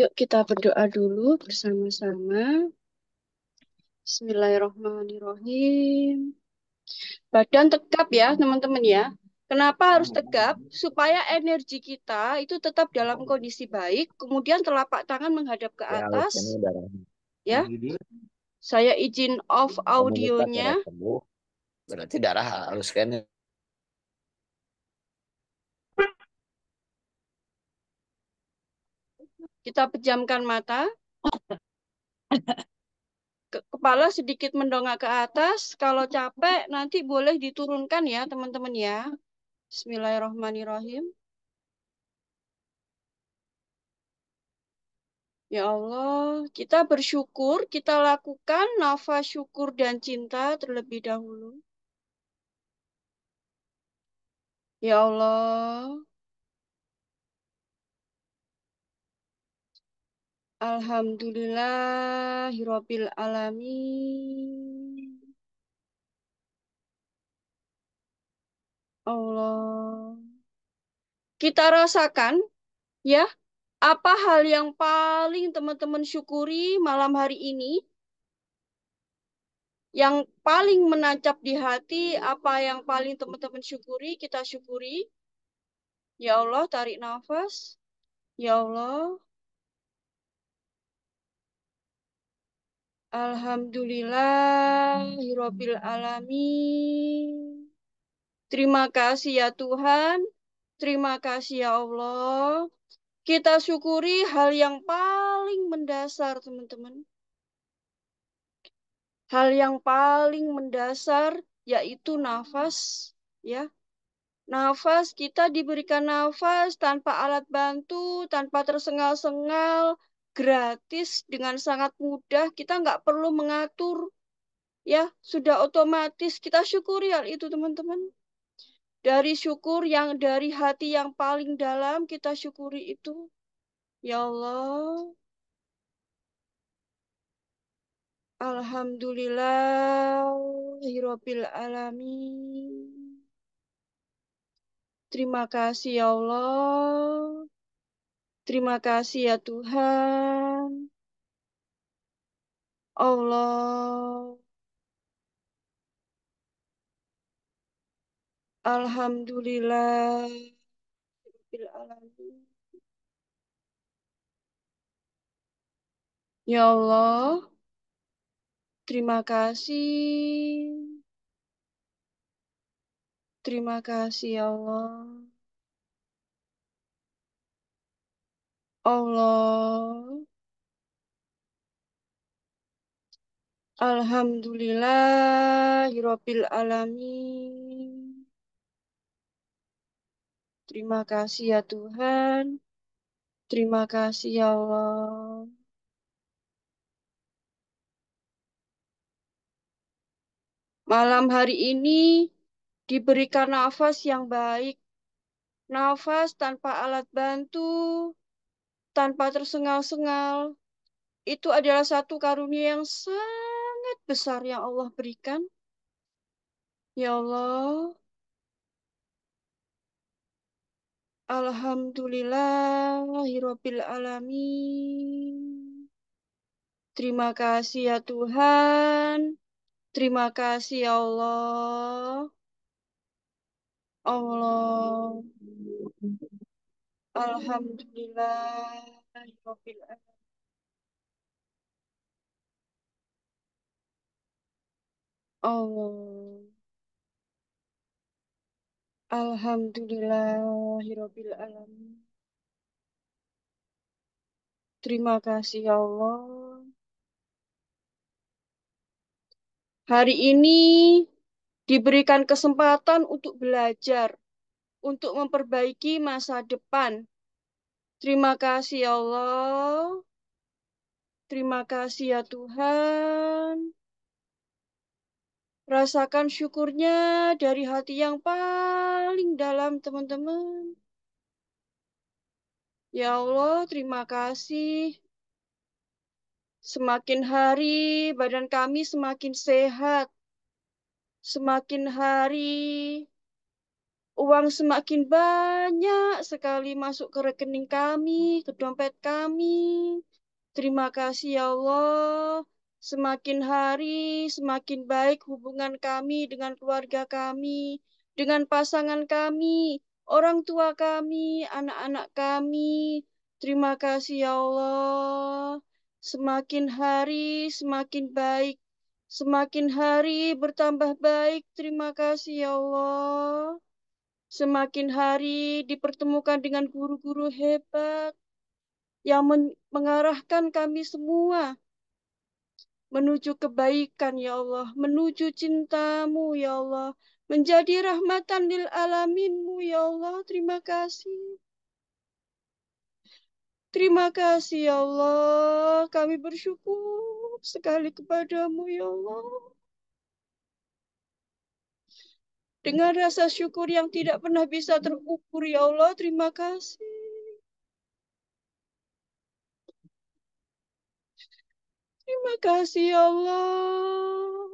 Yuk kita berdoa dulu bersama-sama. Bismillahirrahmanirrahim. Badan tegap ya teman-teman ya. Kenapa harus tegap? Supaya energi kita itu tetap dalam kondisi baik. Kemudian telapak tangan menghadap ke Ya, halusnya atas. darah Ya, saya izin off komunitas audionya. darah sembuh, berarti darah halus kan. Kita pejamkan mata. Kepala sedikit mendongak ke atas. Kalau capek nanti boleh diturunkan ya teman-teman ya. Bismillahirrahmanirrahim. Ya Allah, kita bersyukur, kita lakukan nafas syukur dan cinta terlebih dahulu. Ya Allah, Alhamdulillahirabbil alamin. Allah. Kita rasakan ya, apa hal yang paling teman-teman syukuri malam hari ini? Yang paling menancap di hati, apa yang paling teman-teman syukuri, kita syukuri. Ya Allah, tarik nafas. Ya Allah, Alhamdulillahirabbil alamin. Terima kasih ya Tuhan. Terima kasih ya Allah. Kita syukuri hal yang paling mendasar, teman-teman. Hal yang paling mendasar yaitu nafas, ya. Nafas, kita diberikan nafas tanpa alat bantu, tanpa tersengal-sengal, gratis, dengan sangat mudah. Kita nggak perlu mengatur, ya, sudah otomatis. Kita syukuri hal itu, teman-teman. Dari syukur yang dari hati yang paling dalam, kita syukuri itu. Ya Allah, Alhamdulillahirabbil alamin. Terima kasih ya Allah. Terima kasih ya Tuhan. Allah. Alhamdulillahirabbil alamin. Ya Allah, terima kasih. Terima kasih ya Allah. Allah. Alhamdulillahirabbil alamin. Terima kasih ya Tuhan. Terima kasih ya Allah. Malam hari ini diberikan nafas yang baik. Nafas tanpa alat bantu, tanpa tersengal-sengal. Itu adalah satu karunia yang sangat besar yang Allah berikan. Ya Allah, Alhamdulillahirabbil alamin. Terima kasih ya Tuhan. Terima kasih ya Allah. Allah. Alhamdulillahirabbil alamin. Allah. Alhamdulillahirabbil alamin. Terima kasih ya Allah. Hari ini diberikan kesempatan untuk belajar, untuk memperbaiki masa depan. Terima kasih ya Allah. Terima kasih ya Tuhan. Rasakan syukurnya dari hati yang paling dalam, teman-teman. Ya Allah, terima kasih. Semakin hari badan kami semakin sehat. Semakin hari Uang semakin banyak sekali masuk ke rekening kami, ke dompet kami. Terima kasih ya Allah. Semakin hari semakin baik hubungan kami dengan keluarga kami, dengan pasangan kami, orang tua kami, anak-anak kami. Terima kasih ya Allah. Semakin hari semakin baik, semakin hari bertambah baik. Terima kasih ya Allah. Semakin hari dipertemukan dengan guru-guru hebat yang mengarahkan kami semua menuju kebaikan, ya Allah, menuju cintamu, ya Allah, menjadi rahmatan lil alaminmu, ya Allah. Terima kasih. Terima kasih, ya Allah. Kami bersyukur sekali kepadamu, ya Allah. Dengan rasa syukur yang tidak pernah bisa terukur, ya Allah. Terima kasih. Terima kasih, ya Allah.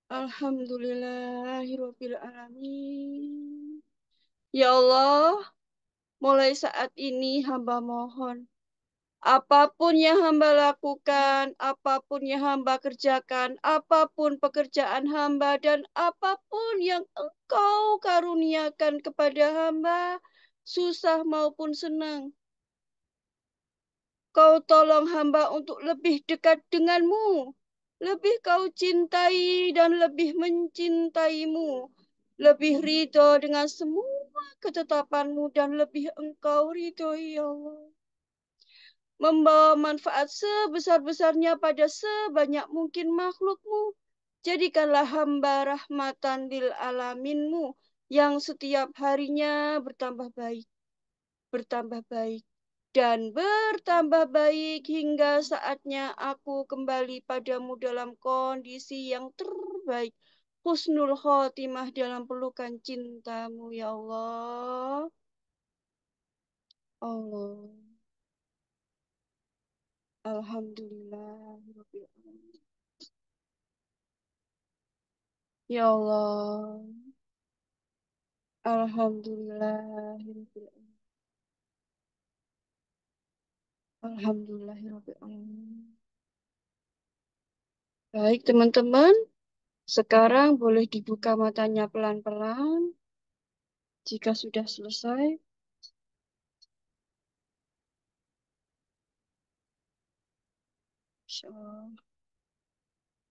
Alhamdulillahirabbil alamin. Ya Allah, mulai saat ini hamba mohon, apapun yang hamba lakukan, apapun yang hamba kerjakan, apapun pekerjaan hamba, dan apapun yang Engkau karuniakan kepada hamba, susah maupun senang, Kau tolong hamba untuk lebih dekat denganmu, lebih kau cintai dan lebih mencintaimu, lebih ridho dengan semua ketetapanmu dan lebih engkau ridhoi, ya Allah. Membawa manfaat sebesar-besarnya pada sebanyak mungkin makhlukmu. Jadikanlah hamba rahmatan lil alaminmu yang setiap harinya bertambah baik, dan bertambah baik hingga saatnya aku kembali padamu dalam kondisi yang terbaik. Husnul khotimah dalam pelukan cintamu, ya Allah. Allah. Alhamdulillah. Ya Allah. Alhamdulillah. Alhamdulillah. Baik, teman-teman. Sekarang boleh dibuka matanya pelan-pelan. Jika sudah selesai, Insya Allah.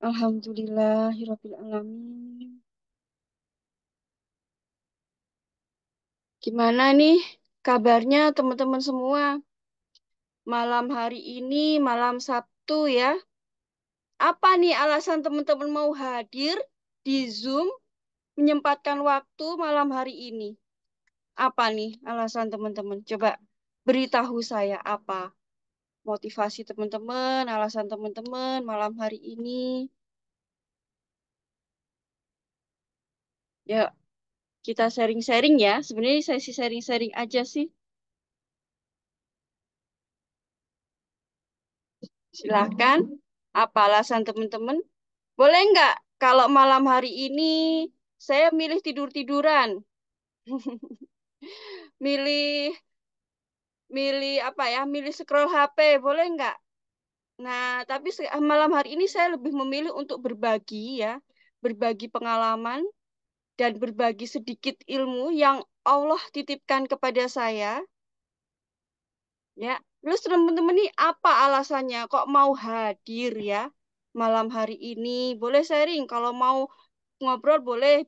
Alhamdulillahirabbil alamin. Gimana nih kabarnya teman-teman semua? Malam hari ini, malam Sabtu ya. Apa nih alasan teman-teman mau hadir di Zoom, menyempatkan waktu malam hari ini? Apa nih alasan teman-teman? Coba beritahu saya apa motivasi teman-teman, alasan teman-teman malam hari ini. Ya, kita sharing-sharing ya. Sebenarnya sesi sharing-sharing aja sih. Silahkan. Apa alasan teman-teman? Boleh nggak kalau malam hari ini saya milih tidur-tiduran? Milih milih apa ya? Milih scroll HP, boleh nggak? Nah, tapi malam hari ini saya lebih memilih untuk berbagi ya, berbagi pengalaman dan berbagi sedikit ilmu yang Allah titipkan kepada saya. Ya, terus teman-teman nih apa alasannya kok mau hadir ya malam hari ini? Boleh sharing kalau mau ngobrol boleh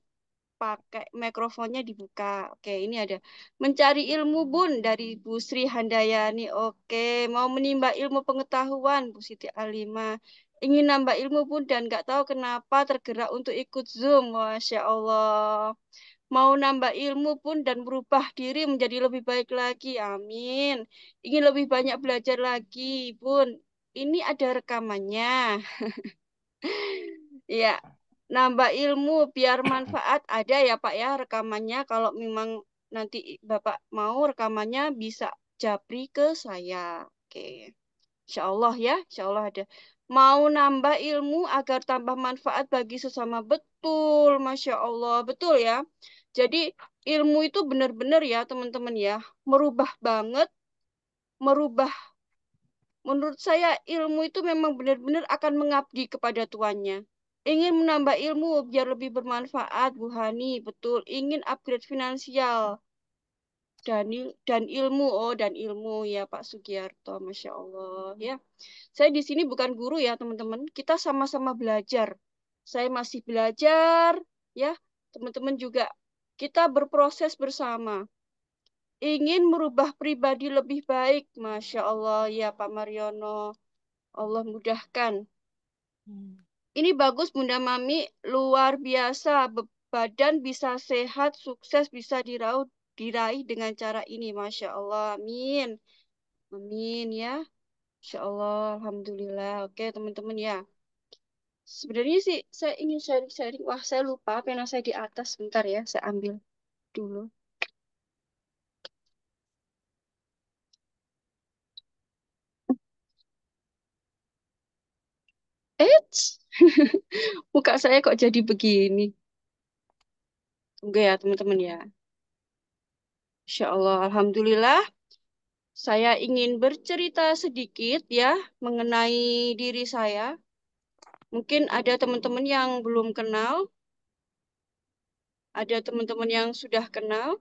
pakai mikrofonnya dibuka. Oke, ini ada mencari ilmu Bun dari Bu Sri Handayani. Oke, mau menimba ilmu pengetahuan Bu Siti Alimah. Ingin nambah ilmu Bun dan nggak tahu kenapa tergerak untuk ikut Zoom. Masya Allah. Mau nambah ilmu pun dan berubah diri menjadi lebih baik lagi. Amin. Ingin lebih banyak belajar lagi, Bun. Ini ada rekamannya. Ya, nambah ilmu biar manfaat ada ya Pak ya rekamannya. Kalau memang nanti Bapak mau rekamannya bisa japri ke saya. Oke. Insya Allah ya, insya Allah ada. Mau nambah ilmu agar tambah manfaat bagi sesama. Betul. betul, Masya Allah, betul ya. Jadi ilmu itu benar-benar ya teman-teman ya, merubah banget, merubah. Menurut saya ilmu itu memang benar-benar akan mengabdi kepada tuannya. Ingin menambah ilmu biar lebih bermanfaat, Bu Hani, betul. Ingin upgrade finansial dan ilmu, oh dan ilmu ya Pak Sugiarto, Masya Allah ya. Saya di sini bukan guru ya teman-teman, kita sama-sama belajar. Saya masih belajar ya, teman-teman juga. Kita berproses bersama. Ingin merubah pribadi lebih baik, Masya Allah ya Pak Mariono. Allah mudahkan. Ini bagus Bunda Mami, luar biasa. Badan bisa sehat, sukses bisa diraih dengan cara ini. Masya Allah, amin. Amin ya. Masya Allah, Alhamdulillah. Oke teman-teman ya. Sebenarnya sih saya ingin sharing-sharing. Wah, saya lupa pena saya di atas. Bentar ya, saya ambil dulu. Eits, muka saya kok jadi begini. Tunggu ya teman-teman ya. Masya Allah, Alhamdulillah. Saya ingin bercerita sedikit ya mengenai diri saya. Mungkin ada teman-teman yang belum kenal, ada teman-teman yang sudah kenal.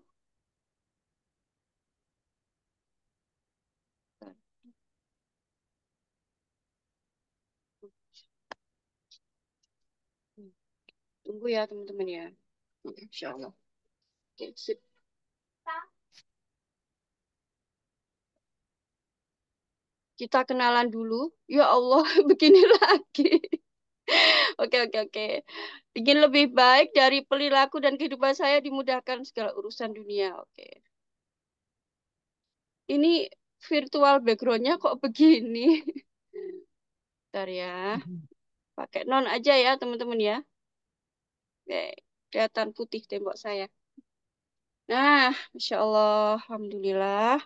Tunggu ya teman-teman ya. Insya Allah. Oke, sip. Kita kenalan dulu. Ya Allah, begini lagi. Oke, oke, oke. Ingin lebih baik dari perilaku dan kehidupan saya dimudahkan segala urusan dunia. Oke. Ini virtual backgroundnya kok begini? Bentar ya. Pakai non aja ya teman-teman ya. Oke. Kelihatan putih tembok saya. Nah, Masya Allah, Alhamdulillah.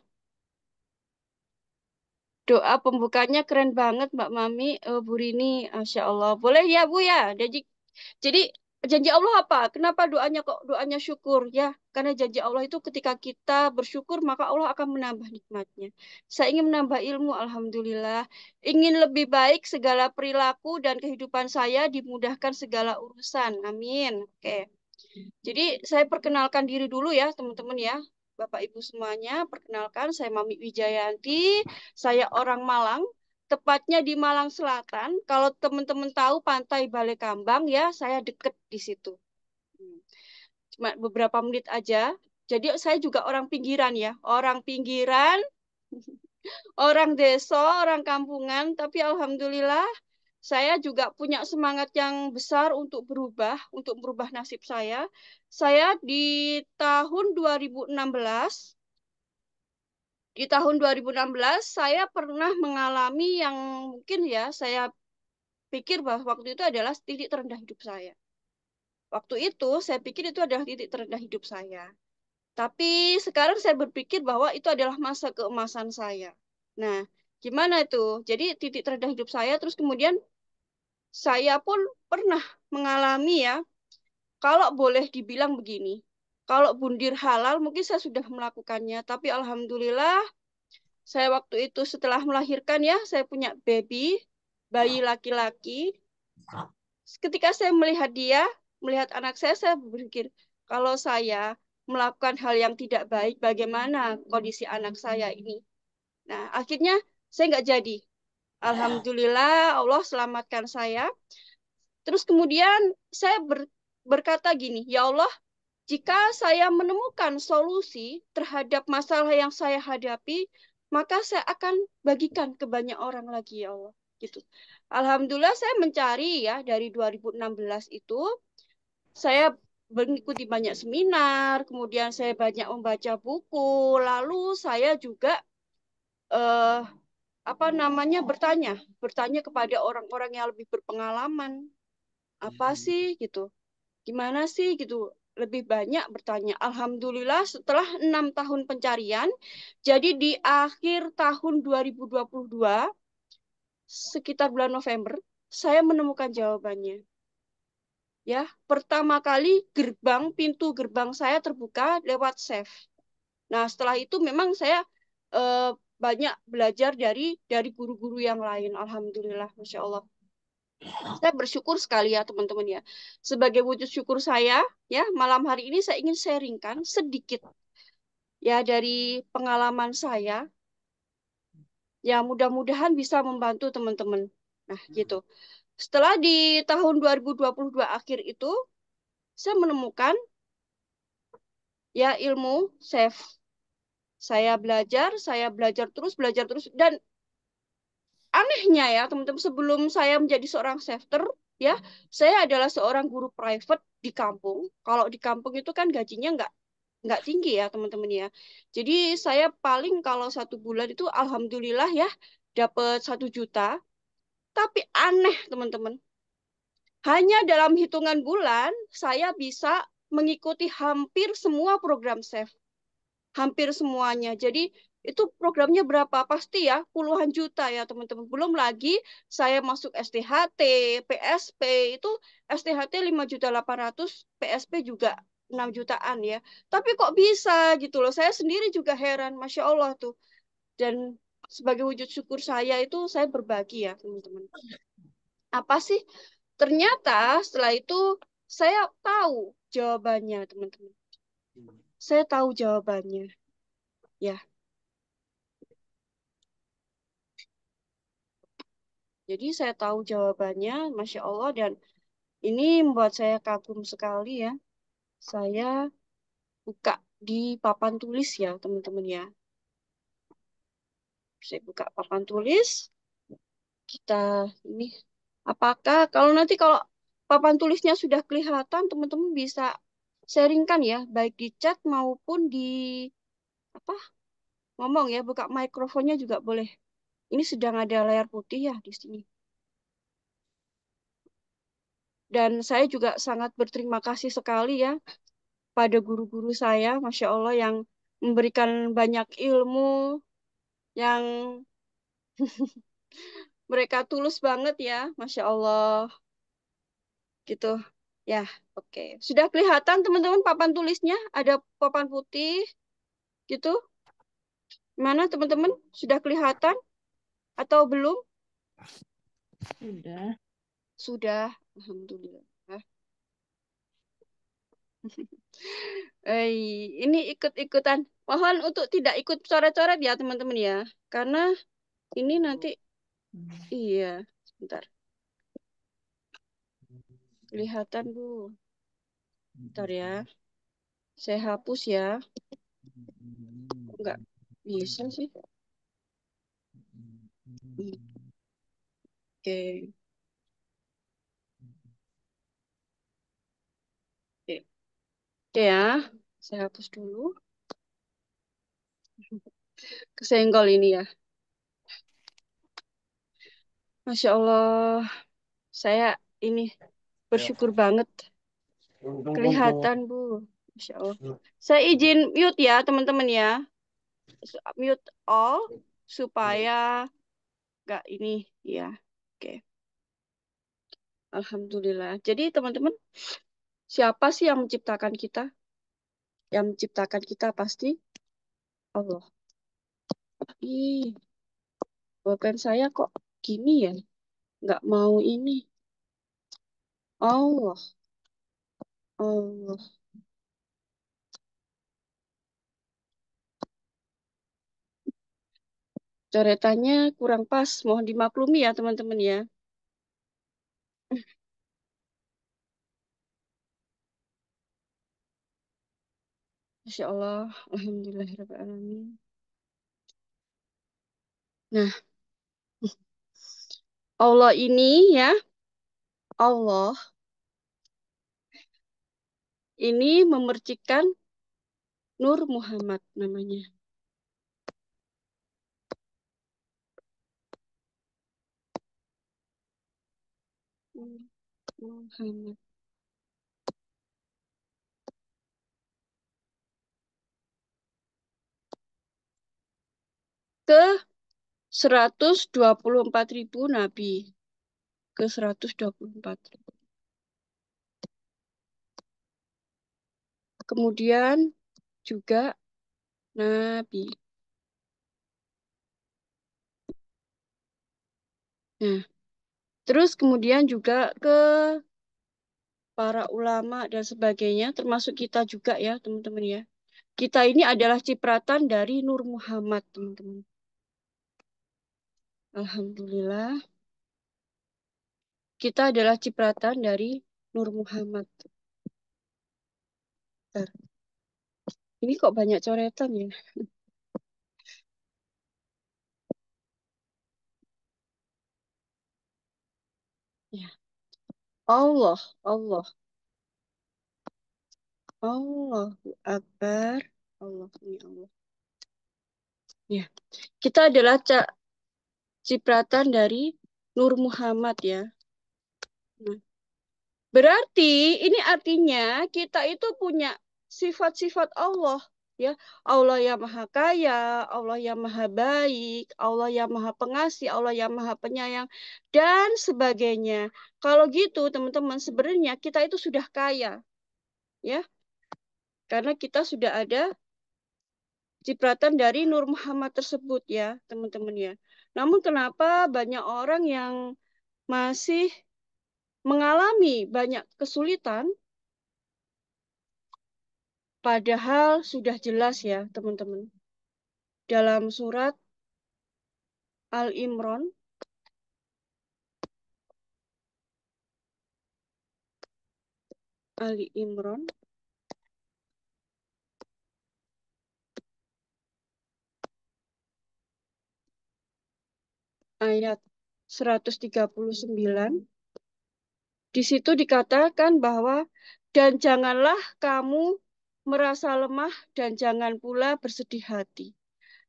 Doa pembukanya keren banget, Mbak Mami, Bu Rini, Masya Allah. Boleh ya, Bu ya? Jadi, janji Allah apa? Kenapa doanya kok doanya syukur? Ya, karena janji Allah itu ketika kita bersyukur, maka Allah akan menambah nikmatnya. Saya ingin menambah ilmu, Alhamdulillah. Ingin lebih baik segala perilaku dan kehidupan saya dimudahkan segala urusan. Amin. Oke. Jadi saya perkenalkan diri dulu ya teman-teman ya. Bapak Ibu semuanya, perkenalkan saya Mami Wijayanti. Saya orang Malang, tepatnya di Malang Selatan. Kalau teman-teman tahu Pantai Balai Kambang ya, saya deket di situ. Hmm. Cuma beberapa menit aja. Jadi saya juga orang pinggiran ya, orang pinggiran, orang desa, orang kampungan, tapi alhamdulillah saya juga punya semangat yang besar untuk merubah nasib saya. Saya tahun 2016, di tahun 2016 saya pernah mengalami yang mungkin ya saya pikir bahwa waktu itu adalah titik terendah hidup saya. Waktu itu saya pikir itu adalah titik terendah hidup saya. Tapi sekarang saya berpikir bahwa itu adalah masa keemasan saya. Nah, gimana itu? Jadi titik terendah hidup saya, terus kemudian saya pun pernah mengalami ya, kalau boleh dibilang begini, kalau bundir halal mungkin saya sudah melakukannya, tapi alhamdulillah saya waktu itu setelah melahirkan ya, saya punya bayi laki-laki. Ketika saya melihat dia, melihat anak saya berpikir, kalau saya melakukan hal yang tidak baik, bagaimana kondisi anak saya ini? Nah, akhirnya saya nggak jadi. Alhamdulillah, Allah selamatkan saya. Terus kemudian saya berkata gini, ya Allah, jika saya menemukan solusi terhadap masalah yang saya hadapi, maka saya akan bagikan ke banyak orang lagi, ya Allah. Gitu. Alhamdulillah saya mencari ya dari 2016 itu, saya mengikuti banyak seminar, kemudian saya banyak membaca buku, lalu saya juga eh, apa namanya bertanya kepada orang-orang yang lebih berpengalaman. Apa sih gitu? Gimana sih gitu? Lebih banyak bertanya. Alhamdulillah setelah 6 tahun pencarian, jadi di akhir tahun 2022, sekitar bulan November, saya menemukan jawabannya. ya. Pertama kali pintu gerbang saya terbuka lewat chef. Nah, setelah itu memang saya eh, banyak belajar dari guru-guru yang lain. Alhamdulillah, Masya Allah. Saya bersyukur sekali ya teman-teman ya. Sebagai wujud syukur saya, ya malam hari ini saya ingin sharingkan sedikit ya dari pengalaman saya. Ya mudah-mudahan bisa membantu teman-teman. Nah, gitu. Setelah di tahun 2022 akhir itu, saya menemukan ya ilmu chef. Saya belajar terus, dan anehnya ya teman-teman, sebelum saya menjadi seorang chefter, ya saya adalah seorang guru private di kampung. Kalau di kampung itu kan gajinya nggak tinggi ya teman-teman ya. Jadi saya paling kalau 1 bulan itu alhamdulillah ya dapat 1 juta. Tapi aneh teman-teman, hanya dalam hitungan bulan saya bisa mengikuti hampir semua program chef. Hampir semuanya. Jadi itu programnya berapa? Pasti ya puluhan juta ya teman-teman. Belum lagi saya masuk STHT, PSP, itu STHT 5.800.000, PSP juga 6 jutaan ya. Tapi kok bisa gitu loh. Saya sendiri juga heran, Masya Allah tuh. Dan sebagai wujud syukur saya itu saya berbagi ya teman-teman. Apa sih? Ternyata setelah itu saya tahu jawabannya teman-teman. Saya tahu jawabannya. Ya, jadi saya tahu jawabannya, Masya Allah, dan ini membuat saya kagum sekali ya. Saya buka di papan tulis ya, teman-teman ya. Saya buka papan tulis, kita ini, apakah kalau papan tulisnya sudah kelihatan, teman-teman bisa sharingkan ya, baik di chat maupun di apa ngomong ya, buka mikrofonnya juga boleh. Ini sedang ada layar putih ya di sini. Dan saya juga sangat berterima kasih sekali ya pada guru-guru saya, Masya Allah, yang memberikan banyak ilmu, yang mereka tulus banget ya, Masya Allah, gitu. Ya, oke. Sudah kelihatan teman-teman papan tulisnya? Ada papan putih, gitu. Mana teman-teman? Sudah kelihatan atau belum? Udah. Sudah, Alhamdulillah. Eh, ini ikut-ikutan. Mohon untuk tidak ikut coret-coret ya teman-teman ya. Karena ini nanti, iya, sebentar. Kelihatan Bu. Bentar ya. Saya hapus ya. Kok nggak bisa sih? Oke. Oke. Oke ya. Saya hapus dulu. Kesenggol ini ya. Masya Allah. Saya ini bersyukur banget. Kelihatan Bu. Masya Allah. Saya izin mute ya teman-teman ya. Mute all supaya nggak ini ya. Oke. Alhamdulillah. Jadi teman-teman, siapa sih yang menciptakan kita? Yang menciptakan kita pasti Allah. Ih, pulpen saya kok gini ya? Nggak mau ini. Allah, Allah. Coretannya kurang pas. Mohon dimaklumi ya teman-teman ya. Masya Allah. Alhamdulillahirrahmanirrahim. Nah, Allah ini ya, Allah ini memercikan Nur Muhammad namanya. Nur Muhammad. Ke 124.000 nabi. Ke 124.000. kemudian juga nabi. Nah, terus kemudian juga ke para ulama dan sebagainya, termasuk kita juga ya, teman-teman ya. Kita ini adalah cipratan dari Nur Muhammad, teman-teman. Alhamdulillah, kita adalah cipratan dari Nur Muhammad. Bentar. Ini kok banyak coretan ya? Ya. Allah, Allah, Allahu Akbar. Allah, ini Allah. Ya, kita adalah cipratan dari Nur Muhammad ya. Nah, berarti ini artinya kita itu punya sifat-sifat Allah ya. Allah yang maha kaya, Allah yang maha baik, Allah yang maha pengasih, Allah yang maha penyayang dan sebagainya. Kalau gitu teman-teman sebenarnya kita itu sudah kaya ya. Karena kita sudah ada cipratan dari Nur Muhammad tersebut ya, teman-teman ya. Namun kenapa banyak orang yang masih mengalami banyak kesulitan, padahal sudah jelas ya, teman-teman. Dalam surat Al-Imran, Ali Imran, ayat 139, di situ dikatakan bahwa dan janganlah kamu merasa lemah dan jangan pula bersedih hati.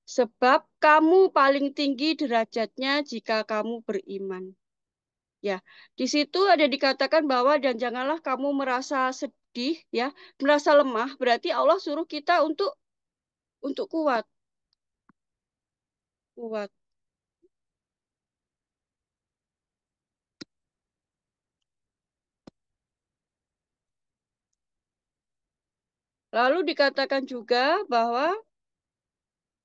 Sebab kamu paling tinggi derajatnya jika kamu beriman. Ya, di situ ada dikatakan bahwa dan janganlah kamu merasa sedih, ya, merasa lemah. Berarti Allah suruh kita untuk kuat, kuat. Lalu dikatakan juga bahwa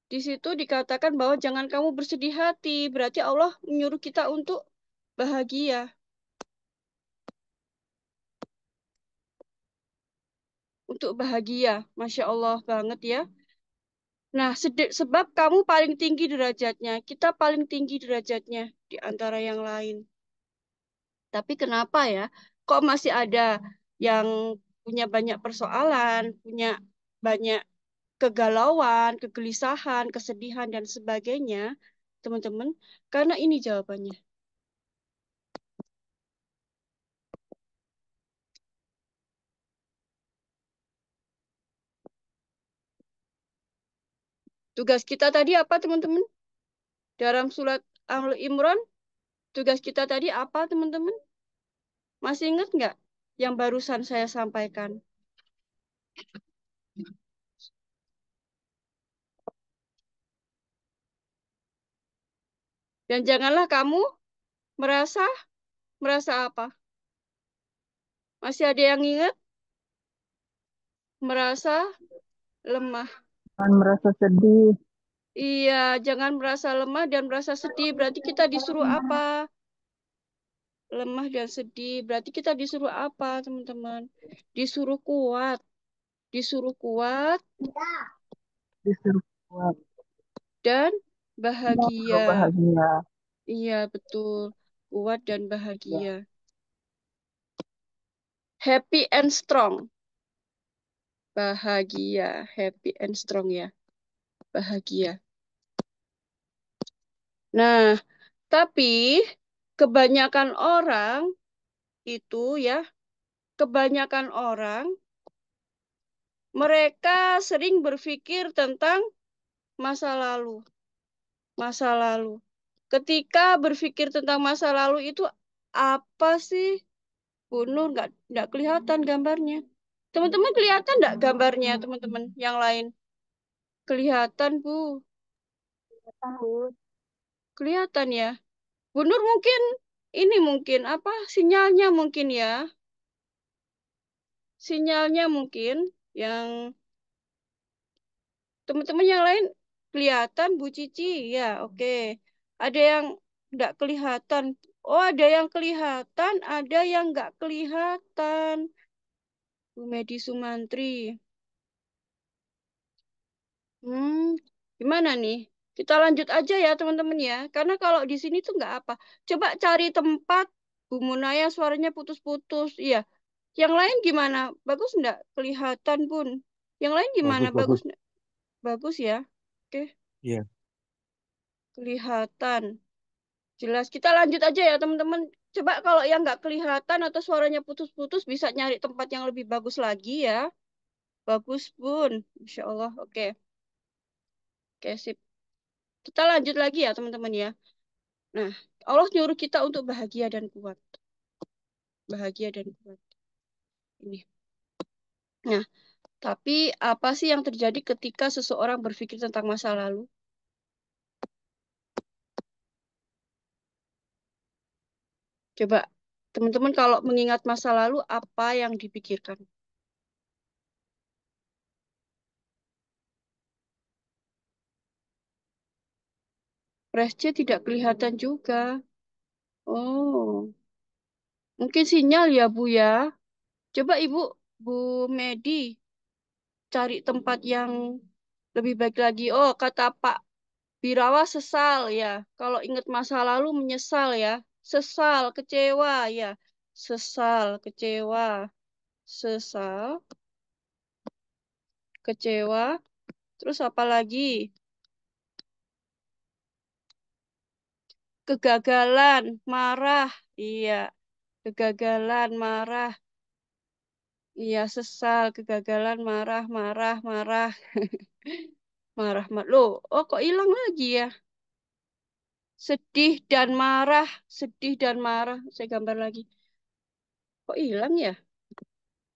di situ dikatakan bahwa jangan kamu bersedih hati. Berarti Allah menyuruh kita untuk bahagia, untuk bahagia. Masya Allah banget ya. Nah, sebab kamu paling tinggi derajatnya, kita paling tinggi derajatnya di antara yang lain. Tapi kenapa ya? Kok masih ada yang punya banyak persoalan, punya banyak kegalauan, kegelisahan, kesedihan, dan sebagainya, teman-teman? Karena ini jawabannya. Tugas kita tadi apa, teman-teman? Dalam surat Al-Imran, tugas kita tadi apa, teman-teman? Masih ingat nggak yang barusan saya sampaikan? Dan janganlah kamu merasa merasa apa? Masih ada yang ingat? Merasa lemah. Jangan merasa sedih. Iya, jangan merasa lemah dan merasa sedih. Berarti kita disuruh apa? Lemah dan sedih. Berarti kita disuruh apa, teman-teman? Disuruh kuat. Disuruh kuat Disuruh kuat dan dan bahagia. bahagia. Iya, betul. Kuat dan bahagia. Ya. Happy and strong. Bahagia. Happy and strong ya. Bahagia. Nah, tapi kebanyakan orang itu ya, kebanyakan orang mereka sering berpikir tentang masa lalu. Masa lalu. Ketika berpikir tentang masa lalu itu apa sih? Bu Nur nggak kelihatan gambarnya. Teman-teman kelihatan nggak gambarnya, teman-teman yang lain? Kelihatan, Bu. Tahu. Kelihatan ya. Bu Nur mungkin ini mungkin apa? Sinyalnya mungkin ya. Sinyalnya mungkin. Yang teman-teman yang lain kelihatan Bu Cici? Ya, oke. Ada yang nggak kelihatan. Oh, ada yang kelihatan, ada yang nggak kelihatan. Bu Medi Sumantri. Hmm, gimana nih? Kita lanjut aja ya teman-teman ya. Karena kalau di sini tuh nggak apa. Coba cari tempat Bu Munaya suaranya putus-putus. Iya. Yang lain gimana? Bagus nggak? Kelihatan pun. Yang lain gimana? Bagus, Bagus bagus. nggak? Bagus ya. Oke, Iya. kelihatan. Jelas. Kita lanjut aja ya teman-teman. Coba kalau yang nggak kelihatan atau suaranya putus-putus bisa nyari tempat yang lebih bagus lagi ya. Bagus pun. Insya Allah. Oke. Oke, sip. Kita lanjut lagi ya teman-teman ya. Nah, Allah nyuruh kita untuk bahagia dan kuat. Bahagia dan kuat. Ini. Nah, tapi apa sih yang terjadi ketika seseorang berpikir tentang masa lalu? Coba, teman-teman kalau mengingat masa lalu, apa yang dipikirkan? Resce tidak kelihatan juga. Oh, mungkin sinyal ya, Bu ya. Coba Ibu, Bu Medi, cari tempat yang lebih baik lagi. Oh, kata Pak Birawa sesal ya. Kalau ingat masa lalu menyesal ya. Sesal, kecewa ya. Sesal, kecewa. Sesal, kecewa. Terus apa lagi? Kegagalan, marah. Iya, kegagalan, marah. Iya, sesal, kegagalan, marah, marah, marah. Marah, marah. Loh, oh kok hilang lagi ya? Sedih dan marah, sedih dan marah. Saya gambar lagi. Kok hilang ya?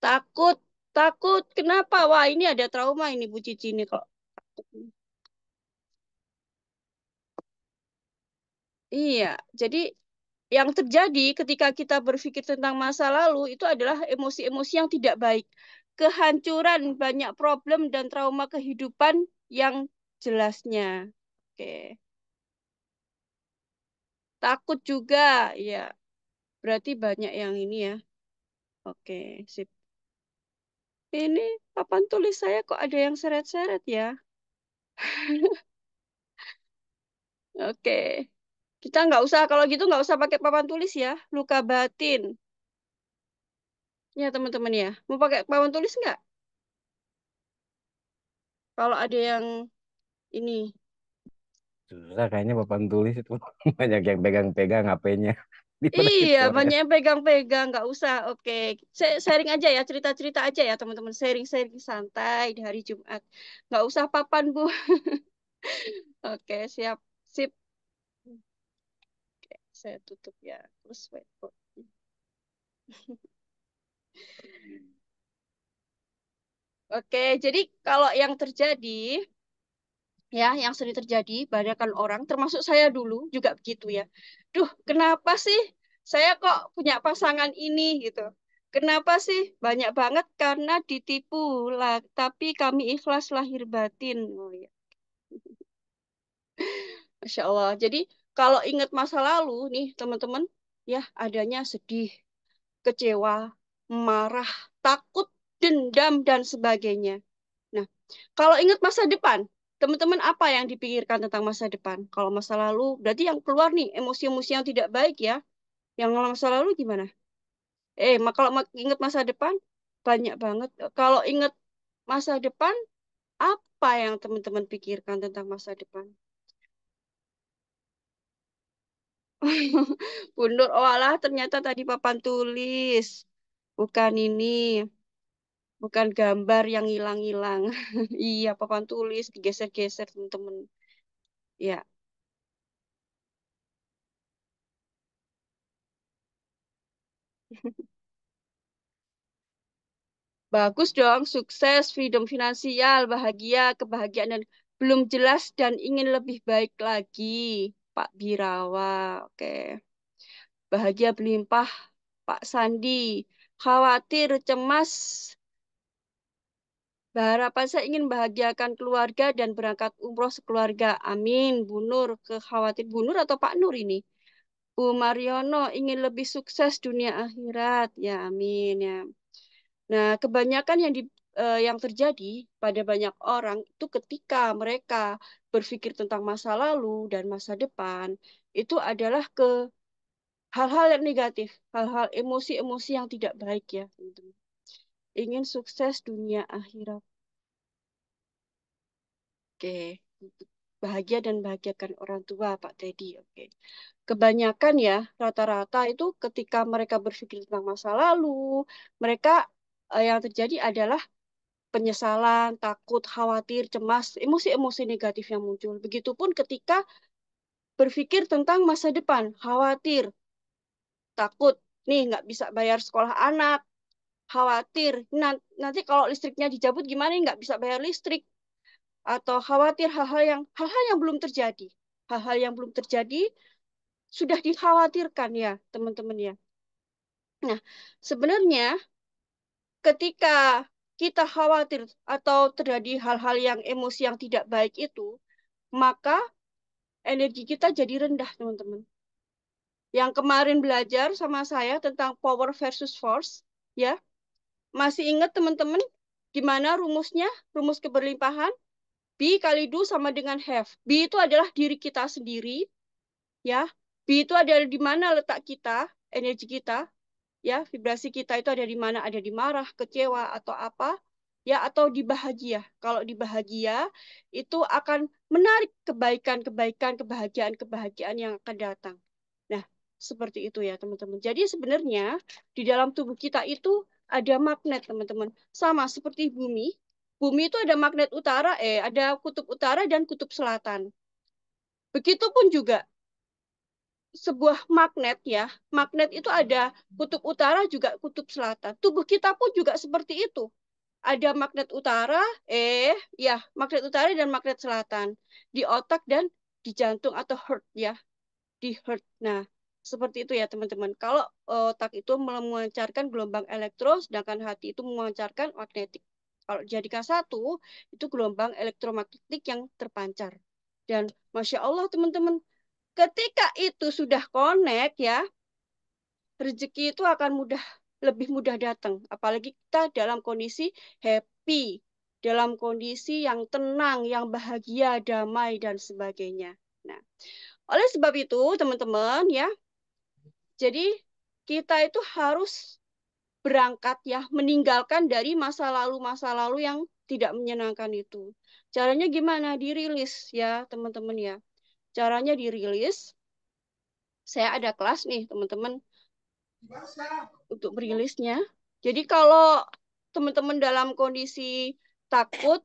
Takut, takut. Kenapa? Wah, ini ada trauma ini Bu Cici ini kok. Iya, jadi yang terjadi ketika kita berpikir tentang masa lalu itu adalah emosi-emosi yang tidak baik. Kehancuran, banyak problem dan trauma kehidupan yang jelasnya. Oke. Takut juga, ya. Berarti banyak yang ini ya. Oke, sip. Ini papan tulis saya kok ada yang seret-seret ya. Oke. Kita nggak usah, kalau gitu nggak usah pakai papan tulis ya. Luka batin. Ya teman-teman ya. Mau pakai papan tulis nggak? Kalau ada yang ini. Susah kayaknya papan tulis itu. Banyak yang pegang-pegang HP-nya. Dibalik Iya, coret. banyak yang pegang-pegang, nggak usah. Oke, sharing aja ya, cerita-cerita aja ya teman-teman. Sharing-sharing santai di hari Jumat. Nggak usah papan, Bu. Oke, siap. Sip. Oke, saya tutup ya. Terus whiteboard. Oke, jadi kalau yang terjadi, ya, yang sering terjadi, banyakkan orang, termasuk saya dulu juga begitu ya. Duh, kenapa sih saya kok punya pasangan ini gitu? Kenapa sih? Banyak banget karena ditipu lah, tapi kami ikhlas lahir batin. Oh, ya. Masya Allah. Jadi kalau ingat masa lalu nih teman-teman, ya adanya sedih, kecewa, marah, takut, dendam, dan sebagainya. Nah, kalau ingat masa depan, teman-teman apa yang dipikirkan tentang masa depan? Kalau masa lalu, berarti yang keluar nih emosi-emosi yang tidak baik ya. Yang masa lalu gimana? Kalau ingat masa depan, banyak banget. Kalau ingat masa depan, apa yang teman-teman pikirkan tentang masa depan? Bundur, oh alah, ternyata tadi papan tulis. Bukan ini, bukan gambar yang hilang-hilang. Iya, papan tulis digeser-geser teman-teman. Ya, bagus dong, sukses, freedom finansial, bahagia, kebahagiaan dan belum jelas dan ingin lebih baik lagi. Pak Birawa, oke. Bahagia berlimpah, Pak Sandi. Khawatir, cemas, Harapan saya ingin membahagiakan keluarga dan berangkat umroh sekeluarga. Amin. Bu Nur, khawatir Bu Nur atau Pak Nur ini? Bu Mariono ingin lebih sukses dunia akhirat. Ya, amin ya. Nah, kebanyakan yang terjadi pada banyak orang itu ketika mereka berpikir tentang masa lalu dan masa depan, itu adalah ke hal-hal yang negatif, hal-hal emosi-emosi yang tidak baik ya, teman-teman. Ingin sukses dunia akhirat. Oke, bahagia dan bahagiakan orang tua, Pak Teddy. Oke. Kebanyakan ya, rata-rata itu ketika mereka berpikir tentang masa lalu, mereka yang terjadi adalah penyesalan, takut, khawatir, cemas, emosi-emosi negatif yang muncul. Begitupun ketika berpikir tentang masa depan, khawatir, takut, nih nggak bisa bayar sekolah anak, khawatir, nanti kalau listriknya dicabut gimana, nggak bisa bayar listrik, atau khawatir hal-hal yang belum terjadi. Hal-hal yang belum terjadi sudah dikhawatirkan ya, teman-teman ya. Nah, sebenarnya ketika kita khawatir atau terjadi hal-hal yang emosi yang tidak baik itu, maka energi kita jadi rendah, teman-teman. Yang kemarin belajar sama saya tentang power versus force, ya, masih ingat teman-teman gimana rumusnya, rumus keberlimpahan? B kali do sama dengan have. B itu adalah diri kita sendiri, ya. B itu adalah di mana letak kita, energi kita, ya, vibrasi kita itu ada di mana, ada di marah, kecewa atau apa, ya, atau di bahagia. Kalau di bahagia itu akan menarik kebaikan-kebaikan, kebahagiaan-kebahagiaan yang akan datang. Nah, seperti itu ya, teman-teman. Jadi sebenarnya di dalam tubuh kita itu ada magnet, teman-teman. Sama seperti bumi. Bumi itu ada magnet utara, ada kutub utara dan kutub selatan. Begitupun juga sebuah magnet ya. Magnet itu ada kutub utara juga kutub selatan. Tubuh kita pun juga seperti itu. Ada magnet utara, magnet utara dan magnet selatan di otak dan di jantung atau heart ya, di heart. Nah, seperti itu ya teman-teman. Kalau otak itu memancarkan gelombang elektro, sedangkan hati itu memancarkan magnetik. Kalau dijadikan satu, itu gelombang elektromagnetik yang terpancar. Dan Masya Allah teman-teman, ketika itu sudah connect ya, rezeki itu akan lebih mudah datang. Apalagi kita dalam kondisi happy, dalam kondisi yang tenang, yang bahagia, damai, dan sebagainya. Nah, oleh sebab itu, teman-teman ya, jadi kita itu harus berangkat ya, meninggalkan dari masa lalu yang tidak menyenangkan itu. Caranya gimana? Dirilis ya, teman-teman ya. Caranya dirilis. Saya ada kelas nih, teman-teman, untuk merilisnya. Jadi kalau teman-teman dalam kondisi takut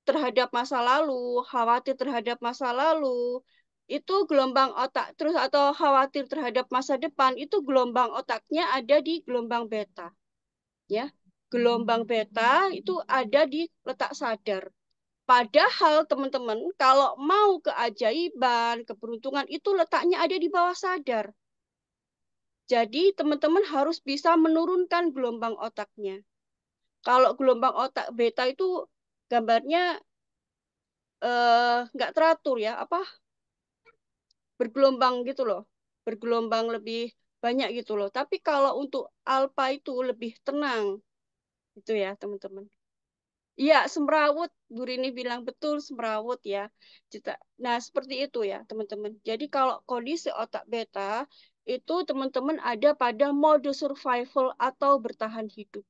terhadap masa lalu, khawatir terhadap masa lalu, itu gelombang otak terus atau khawatir terhadap masa depan, itu gelombang otaknya ada di gelombang beta, ya. Gelombang beta itu ada di letak sadar. Padahal teman-teman, kalau mau keajaiban, keberuntungan itu letaknya ada di bawah sadar. Jadi teman-teman harus bisa menurunkan gelombang otaknya. Kalau gelombang otak beta itu gambarnya nggak teratur ya, apa bergelombang gitu loh, bergelombang lebih banyak gitu loh. Tapi kalau untuk alfa itu lebih tenang, itu ya teman-teman. Iya, semrawut. Bu Rini bilang betul semrawut ya. Nah, seperti itu ya, teman-teman. Jadi kalau kondisi otak beta itu teman-teman ada pada mode survival atau bertahan hidup.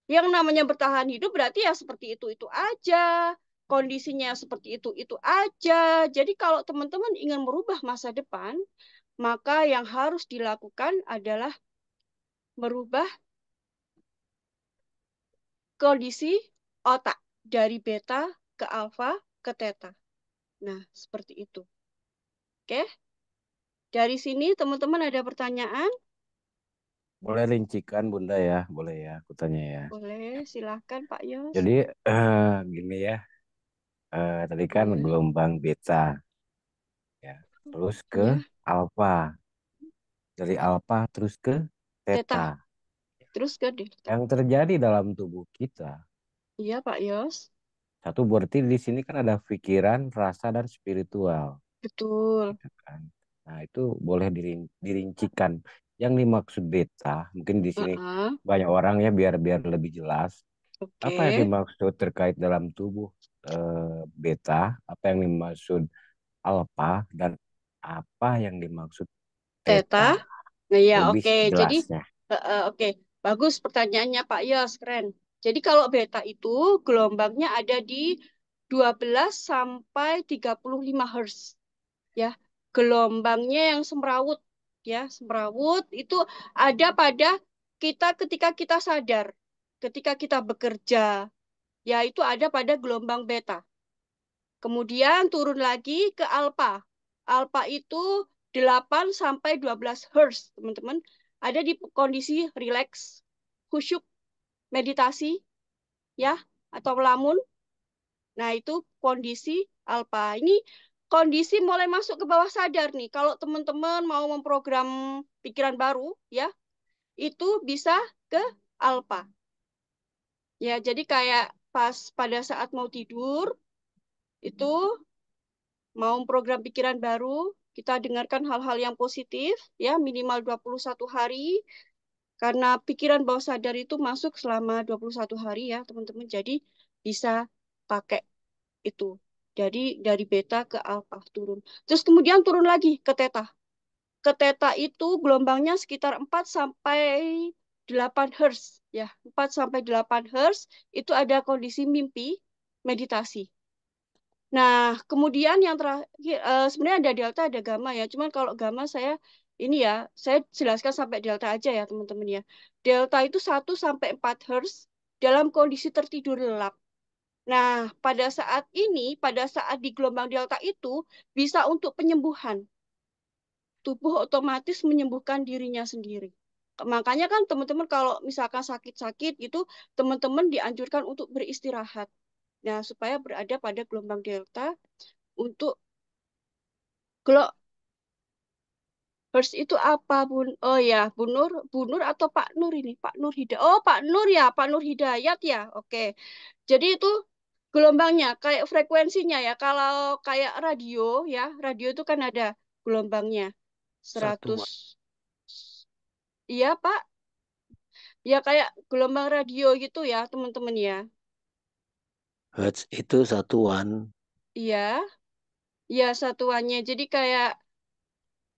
Yang namanya bertahan hidup berarti ya seperti itu aja. Kondisinya seperti itu aja. Jadi kalau teman-teman ingin merubah masa depan, maka yang harus dilakukan adalah merubah kondisi otak dari beta ke alfa ke theta. Nah, seperti itu. Oke? Dari sini teman-teman ada pertanyaan? Boleh rincikan Bunda ya, boleh ya, aku tanya ya. Boleh, silahkan Pak Yos. Jadi gini ya, tadi kan Boleh. gelombang beta ya, terus ke Ya, alfa, dari alfa terus ke theta. theta. Terus ke delta. Yang terjadi dalam tubuh kita Iya, Pak Yos. Satu berarti di sini kan ada pikiran, rasa, dan spiritual, Betul. gitu kan. Nah, itu boleh dirincikan. Yang dimaksud beta, mungkin di sini Heeh. banyak orang ya biar biar lebih jelas. Apa yang Oke. dimaksud terkait dalam tubuh beta, apa yang dimaksud alfa, dan apa yang dimaksud Theta. theta. Nah, ya, Lebih oke. Jadi, jelasnya. oke. Bagus pertanyaannya, Pak Yos. Keren. Jadi, kalau beta itu gelombangnya ada di 12 sampai 35 Hz. Ya, gelombangnya yang semrawut. Ya, semrawut itu ada pada kita ketika kita sadar. Ketika kita bekerja, ya itu ada pada gelombang beta. Kemudian turun lagi ke alfa. Alfa itu 8 sampai 12 Hz, teman-teman. Ada di kondisi rileks, khusyuk, meditasi, ya, atau melamun. Nah, itu kondisi alfa. Ini kondisi mulai masuk ke bawah sadar nih. Kalau teman-teman mau memprogram pikiran baru, ya, itu bisa ke alfa. Ya, jadi kayak pas pada saat mau tidur, itu mau program pikiran baru, kita dengarkan hal-hal yang positif, ya minimal 21 hari, karena pikiran bawah sadar itu masuk selama 21 hari ya teman-teman, jadi bisa pakai itu. Jadi dari beta ke alfa turun. Terus kemudian turun lagi ke teta. Ke teta itu gelombangnya sekitar 4 sampai 8 Hz. Ya, 4 sampai 8 Hz itu ada kondisi mimpi, meditasi. Nah, kemudian yang terakhir, sebenarnya ada delta, ada gamma ya. Cuman kalau gamma ini ya, saya jelaskan sampai delta aja ya teman-teman ya. Delta itu 1 sampai 4 Hz dalam kondisi tertidur lelap. Nah, pada saat di gelombang delta itu, bisa untuk penyembuhan. Tubuh otomatis menyembuhkan dirinya sendiri. Makanya kan teman-teman kalau misalkan sakit-sakit gitu, teman-teman dianjurkan untuk beristirahat. Nah, supaya berada pada gelombang delta untuk kalau Hers itu apa, Bun? Oh ya, Bu Nur atau Pak Nur ini? Pak Nur Hidayat. Oh, Pak Nur ya, Pak Nur Hidayat ya. Oke. Jadi itu gelombangnya, kayak frekuensinya ya. Kalau kayak radio ya, radio itu kan ada gelombangnya. Satu 100. Iya, Pak. Ya kayak gelombang radio gitu ya, teman-teman ya. hertz itu satuan. Iya, iya satuannya. Jadi kayak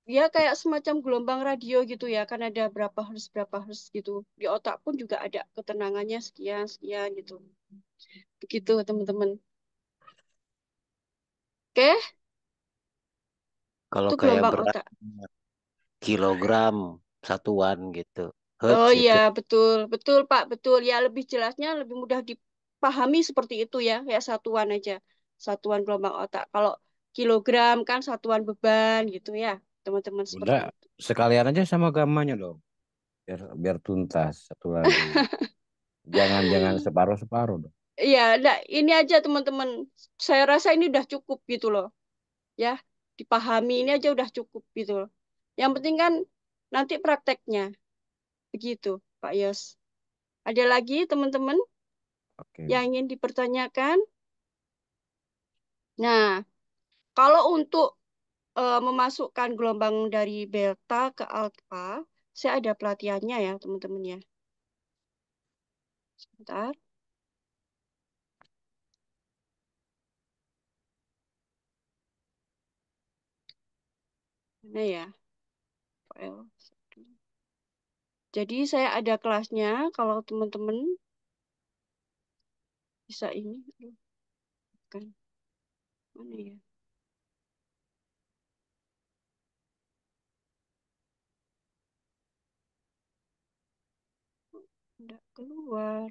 ya kayak semacam gelombang radio gitu ya, kan ada berapa hertz gitu. Di otak pun juga ada ketenangannya sekian sekian gitu. Begitu teman-teman. Oke, Kalau itu kayak gelombang berat otak. kilogram satuan gitu. Hertz Oh iya, itu betul, betul Pak, betul. Ya lebih jelasnya lebih mudah dipahami seperti itu ya, ya satuan aja. Satuan gelombang otak. Kalau kilogram kan satuan beban gitu ya, teman-teman Udah, seperti itu. sekalian aja sama gamanya dong. Biar biar tuntas satu lagi. Jangan separuh-separuh dong. Iya, nah ini aja teman-teman. Saya rasa ini udah cukup gitu loh. Ya, dipahami ini aja udah cukup gitu loh. Yang penting kan nanti prakteknya. Begitu, Pak Yos. Ada lagi teman-teman Oke. yang ingin dipertanyakan? Nah, kalau untuk memasukkan gelombang dari delta ke alpha, saya ada pelatihannya ya, teman-teman ya. Sebentar. Mana ya? File. Jadi saya ada kelasnya kalau teman-teman bisa ini. Aduh, kan mana ya? Enggak keluar.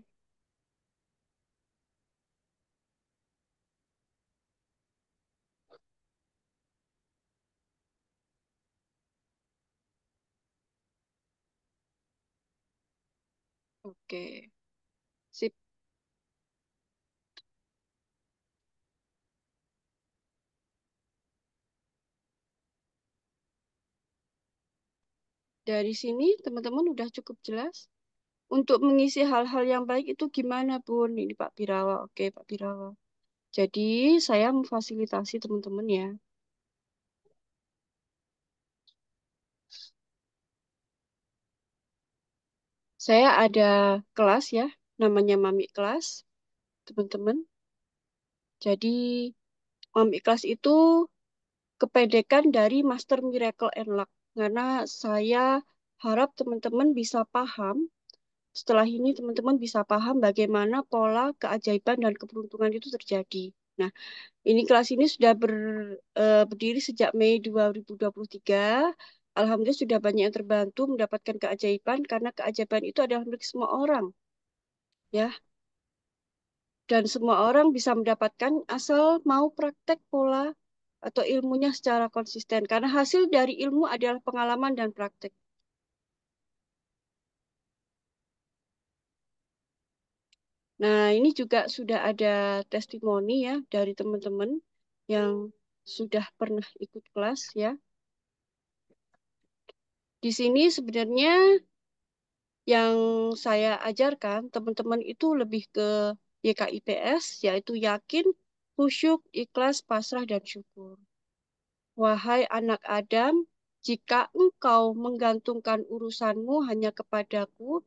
Oke. Sip. Dari sini teman-teman udah cukup jelas? untuk mengisi hal-hal yang baik itu gimana, Bun? Ini Pak Pirawa. Oke, Pak Pirawa. Jadi, saya memfasilitasi teman-teman ya. Saya ada kelas ya, namanya Mami Kelas, teman-teman. Jadi, Mami Kelas itu kependekan dari Master Miracle and Luck. Karena saya harap teman-teman bisa paham, setelah ini teman-teman bisa paham bagaimana pola keajaiban dan keberuntungan itu terjadi. Nah, ini kelas ini sudah berdiri sejak Mei 2023. Alhamdulillah sudah banyak yang terbantu mendapatkan keajaiban karena keajaiban itu adalah milik semua orang, ya. Dan semua orang bisa mendapatkan asal mau praktek pola atau ilmunya secara konsisten. Karena hasil dari ilmu adalah pengalaman dan praktek. Nah, ini juga sudah ada testimoni ya dari teman-teman yang sudah pernah ikut kelas ya. Di sini sebenarnya yang saya ajarkan teman-teman itu lebih ke YKIPS, yaitu yakin, khusyuk, ikhlas, pasrah, dan syukur. Wahai anak Adam, jika engkau menggantungkan urusanmu hanya kepadaku,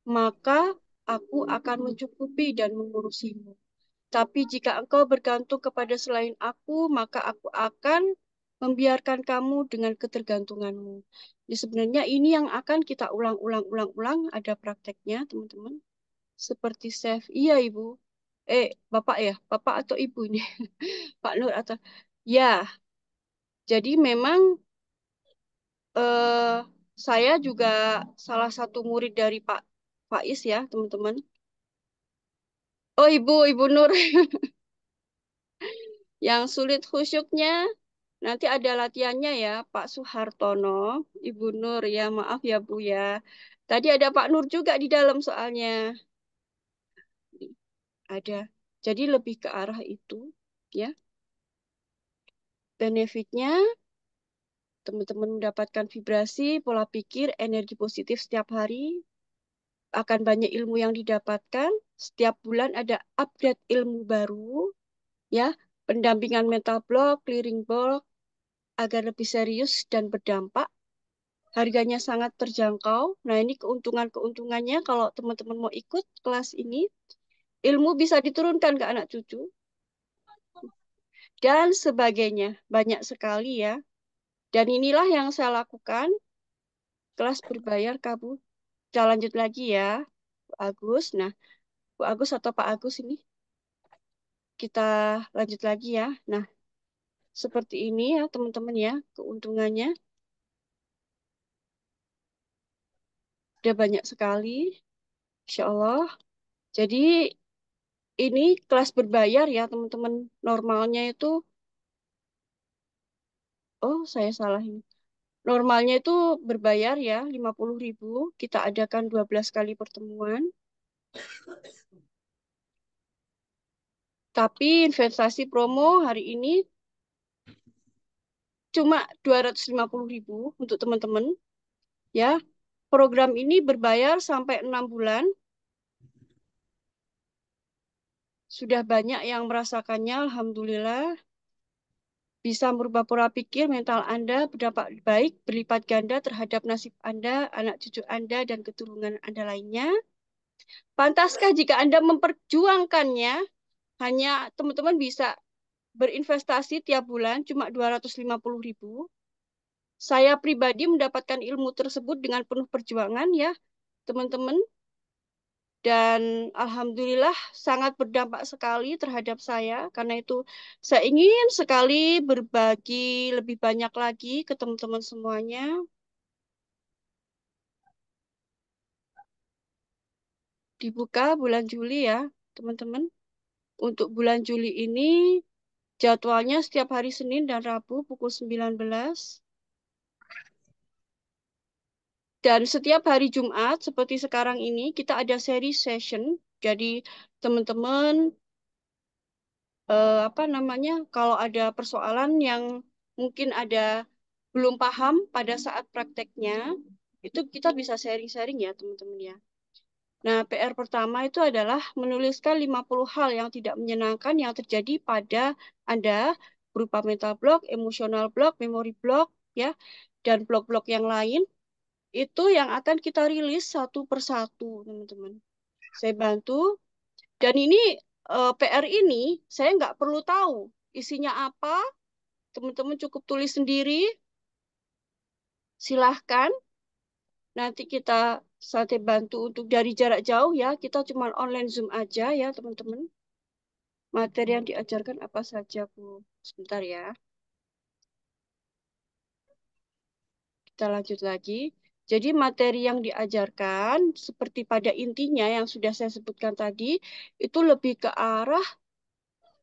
maka aku akan mencukupi dan mengurusimu. Tapi jika engkau bergantung kepada selain aku, maka aku akan membiarkan kamu dengan ketergantunganmu. Jadi sebenarnya ini yang akan kita ulang-ulang, ada prakteknya, teman-teman. Seperti chef, iya ibu. Bapak ya, bapak atau ibu ini, Pak Nur atau ya. Jadi memang eh, saya juga salah satu murid dari Pak Faiz ya, teman-teman. Oh ibu Nur, yang sulit khusyuknya nanti ada latihannya ya, Pak Suhartono, Ibu Nur ya, maaf ya Bu ya. Tadi ada Pak Nur juga di dalam soalnya. Ada. Jadi lebih ke arah itu ya. Benefitnya teman-teman mendapatkan vibrasi, pola pikir, energi positif setiap hari, akan banyak ilmu yang didapatkan. Setiap bulan ada upgrade ilmu baru ya, pendampingan mental block, clearing block agar lebih serius dan berdampak. Harganya sangat terjangkau. Nah, ini keuntungan-keuntungannya kalau teman-teman mau ikut kelas ini, ilmu bisa diturunkan ke anak cucu dan sebagainya. Banyak sekali ya. Dan inilah yang saya lakukan, kelas berbayar Kabu. Kita lanjut lagi ya, Bu Agus. Nah, Bu Agus atau Pak Agus ini kita lanjut lagi ya. Nah, seperti ini ya teman-teman ya, keuntungannya. Udah banyak sekali, Insya Allah. Jadi ini kelas berbayar ya teman-teman. Normalnya itu, oh saya salah ini. Normalnya itu berbayar ya 50.000. Kita adakan 12 kali pertemuan. Tapi investasi promo hari ini cuma 250.000 untuk teman-teman. Ya, program ini berbayar sampai 6 bulan. Sudah banyak yang merasakannya, Alhamdulillah. Bisa merubah pola pikir mental Anda berdampak baik, berlipat ganda terhadap nasib Anda, anak cucu Anda, dan keturunan Anda lainnya. Pantaskah jika Anda memperjuangkannya, hanya teman-teman bisa berinvestasi tiap bulan cuma 250.000. Saya pribadi mendapatkan ilmu tersebut dengan penuh perjuangan ya, teman-teman. Dan alhamdulillah sangat berdampak sekali terhadap saya. Karena itu saya ingin sekali berbagi lebih banyak lagi ke teman-teman semuanya. Dibuka bulan Juli ya, teman-teman. Untuk bulan Juli ini jadwalnya setiap hari Senin dan Rabu pukul 19. Dan setiap hari Jumat seperti sekarang ini kita ada seri session. Jadi teman-teman apa namanya, kalau ada persoalan yang mungkin ada belum paham pada saat prakteknya, itu kita bisa sharing-sharing ya teman-teman ya. Nah, PR pertama itu adalah menuliskan 50 hal yang tidak menyenangkan yang terjadi pada Anda berupa mental block, emotional block, memory block, ya, dan blok-blok yang lain itu yang akan kita rilis satu persatu, teman-teman. Saya bantu, dan ini PR ini saya nggak perlu tahu isinya apa, teman-teman cukup tulis sendiri, silahkan. Nanti saya bantu untuk dari jarak jauh ya, kita cuma online Zoom aja ya teman-teman. Materi yang diajarkan apa saja, Bu? Sebentar ya, kita lanjut lagi. Jadi materi yang diajarkan seperti pada intinya yang sudah saya sebutkan tadi, itu lebih ke arah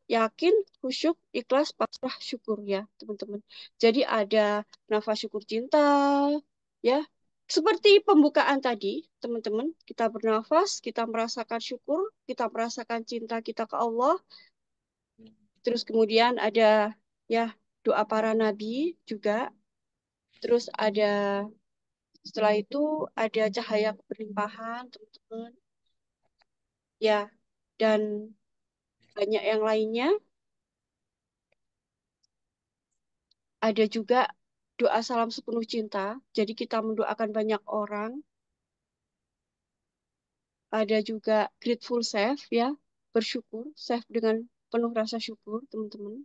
yakin, khusyuk, ikhlas, pasrah, syukur ya teman-teman. Jadi ada nafas syukur cinta, ya. Seperti pembukaan tadi, teman-teman, kita bernafas, kita merasakan syukur, kita merasakan cinta kita ke Allah. Terus kemudian ada ya doa para nabi juga. Terus setelah itu ada cahaya berlimpahan, teman-teman. Ya, dan banyak yang lainnya. Ada juga doa salam sepenuh cinta. Jadi kita mendoakan banyak orang. Ada juga grateful self ya, bersyukur, self dengan penuh rasa syukur, teman-teman.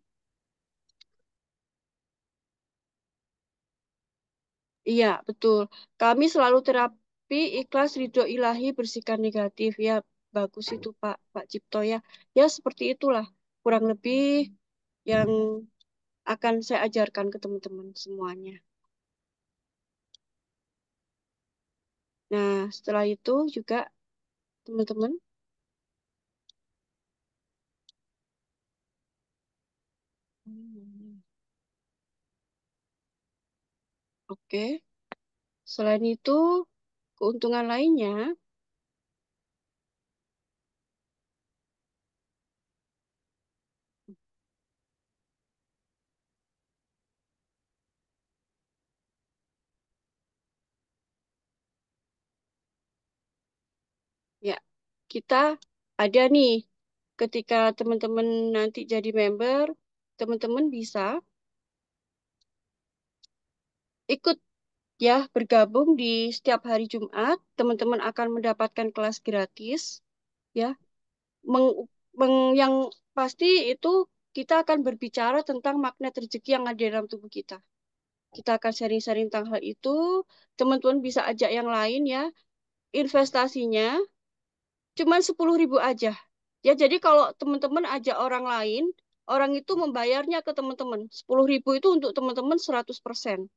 Iya, betul. Kami selalu terapi ikhlas ridho ilahi bersihkan negatif. Ya, bagus itu Pak Cipto ya. Ya, seperti itulah kurang lebih yang akan saya ajarkan ke teman-teman semuanya. Nah, setelah itu juga teman-teman, oke. Selain itu, keuntungan lainnya, ya, kita ada nih, ketika teman-teman nanti jadi member, teman-teman bisa ikut ya bergabung di setiap hari Jumat. Teman-teman akan mendapatkan kelas gratis, ya. Meng, yang pasti itu kita akan berbicara tentang magnet rezeki yang ada dalam tubuh kita. Kita akan sharing-sharing tentang hal itu. Teman-teman bisa ajak yang lain ya. Investasinya cuma 10.000 aja. Ya, jadi kalau teman-teman ajak orang lain, orang itu membayarnya ke teman-teman. 10.000 itu untuk teman-teman 100%.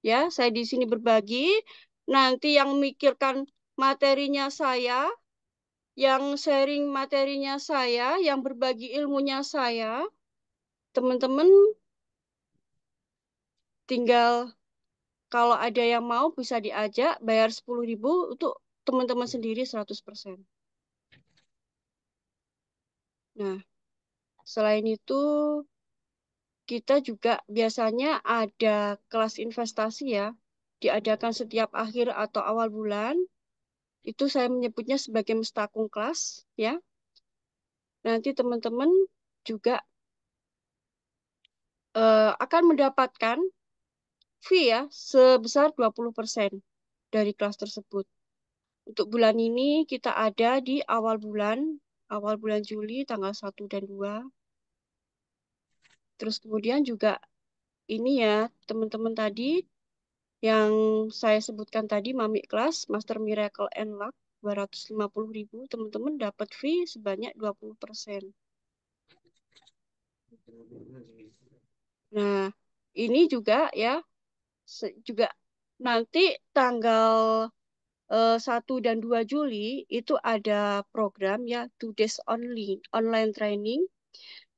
Ya, saya di sini berbagi. Nanti yang mikirkan materinya saya, yang sharing materinya saya, yang berbagi ilmunya saya, teman-teman tinggal kalau ada yang mau bisa diajak, bayar 10.000 untuk teman-teman sendiri 100%. Nah, selain itu kita juga biasanya ada kelas investasi ya, diadakan setiap akhir atau awal bulan. Itu saya menyebutnya sebagai mustakung kelas ya. Nanti teman-teman juga akan mendapatkan fee ya sebesar 20% dari kelas tersebut. Untuk bulan ini kita ada di awal bulan Juli tanggal 1 dan 2. Terus kemudian juga ini ya teman-teman tadi yang saya sebutkan tadi Mami kelas Master Miracle and Luck 250.000, teman-teman dapat fee sebanyak 20%. Nah, ini juga ya juga nanti tanggal 1 dan 2 Juli itu ada program ya 2 days only online training.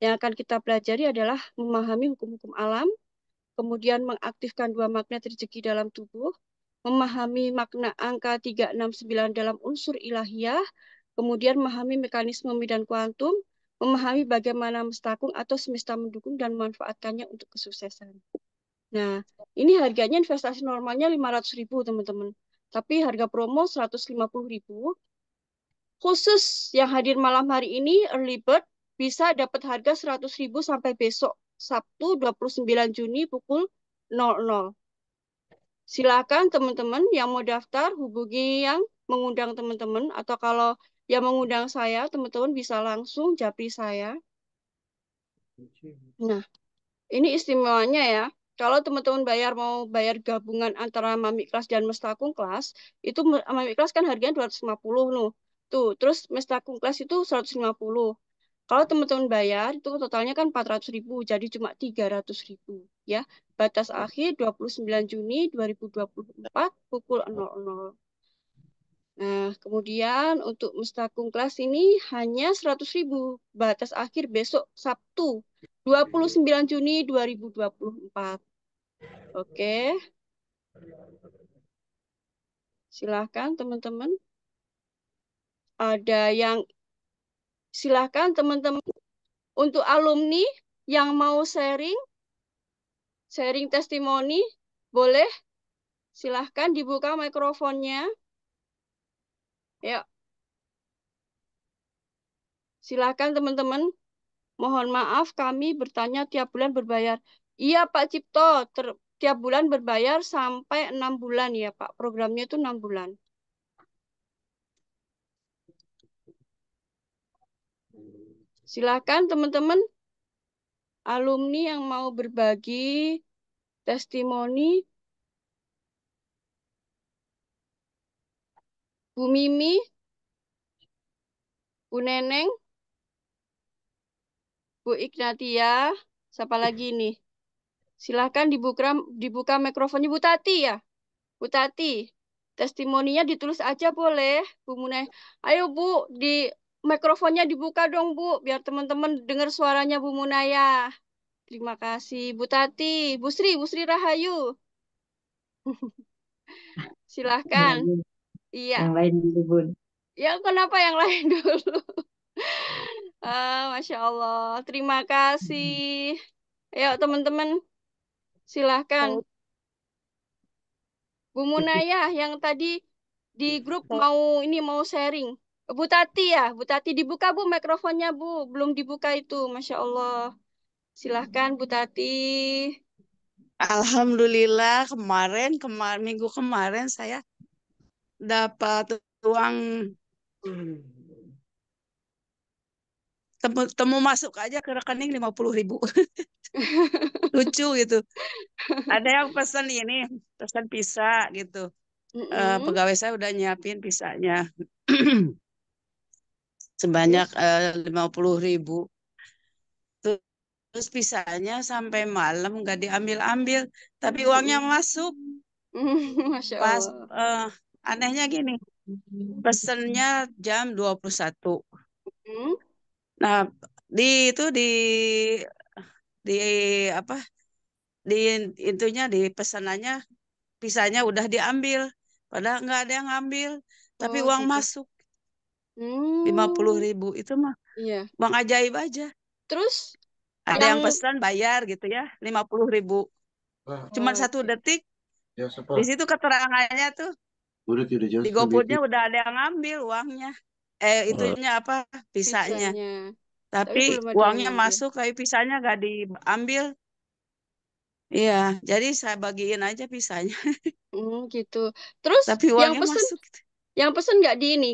Yang akan kita pelajari adalah memahami hukum-hukum alam, kemudian mengaktifkan dua magnet rezeki dalam tubuh, memahami makna angka 369 dalam unsur ilahiyah, kemudian memahami mekanisme medan kuantum, memahami bagaimana mestakung atau semesta mendukung dan memanfaatkannya untuk kesuksesan. Nah, ini harganya investasi normalnya 500.000 teman-teman. Tapi harga promo 150.000. khusus yang hadir malam hari ini early bird bisa dapat harga 100.000 sampai besok Sabtu 29 Juni pukul 00. Silakan teman-teman yang mau daftar hubungi yang mengundang teman-teman atau kalau yang mengundang saya, teman-teman bisa langsung japri saya. Nah, ini istimewanya ya. Kalau teman-teman mau bayar gabungan antara Mami Kelas dan Mestakung Kelas, itu Mami Kelas kan harganya 250 loh. Tuh, terus Mestakung Kelas itu 150. Kalau teman-teman bayar, itu totalnya kan 400.000, jadi cuma 300.000 ya. Batas akhir 29 Juni 2024 pukul 00. Nah, kemudian untuk Mestakung kelas ini hanya 100.000. Batas akhir besok Sabtu 29 Juni 2024. Oke, silahkan teman-teman. Ada yang silahkan teman-teman untuk alumni yang mau sharing testimoni, boleh silahkan dibuka mikrofonnya. Ya, silahkan teman-teman. Mohon maaf kami bertanya tiap bulan berbayar. Iya Pak Cipto, tiap bulan berbayar sampai 6 bulan ya Pak. Programnya itu 6 bulan. Silahkan teman-teman alumni yang mau berbagi testimoni. Bu Mimi, Bu Neneng, Bu Ignatia, siapa lagi nih? Silahkan dibuka mikrofonnya Bu Tati ya. Bu Tati, testimoninya ditulis aja boleh, Bu Muneh. Ayo Bu, di mikrofonnya dibuka dong Bu, biar teman-teman dengar suaranya Bu Munaya. Terima kasih Bu Tati, Bu Sri Rahayu. Silahkan. Iya. Yang lain dulu, Bun. Ya kenapa yang lain dulu? Masya Allah. Terima kasih. Ayo teman-teman, silahkan. Bu Munaya yang tadi di grup mau sharing. Bu Tati ya, Bu Tati dibuka Bu mikrofonnya Bu, belum dibuka itu, Masya Allah. Silahkan Bu Tati. Alhamdulillah minggu kemarin saya dapat uang temu masuk aja ke rekening 50.000. Lucu gitu. Ada yang pesan pizza gitu. Pegawai saya udah nyiapin pizzanya sebanyak 50.000. Terus pizzanya sampai malam nggak diambil-ambil, tapi uangnya masuk. Masya Pas Allah. anehnya gini, pesennya jam 21. Nah, di itu di apa? Di intinya di pesanannya pisahnya udah diambil. Padahal nggak ada yang ngambil, tapi Oh uang gitu. masuk 50.000 itu mah Iya. uang ajaib aja. Terus Ada yang pesan bayar gitu ya 50.000. Cuman 1 detik di situ keterangannya tuh di GoFood-nya udah ada yang ngambil uangnya. Itunya apa? Pisahnya. pizzanya. Tapi Tapi belum ada yang uangnya ngambil. masuk, tapi pisahnya nggak diambil. Iya, jadi saya bagiin aja pisahnya. Gitu. Terus Tapi yang uangnya pesen masuk.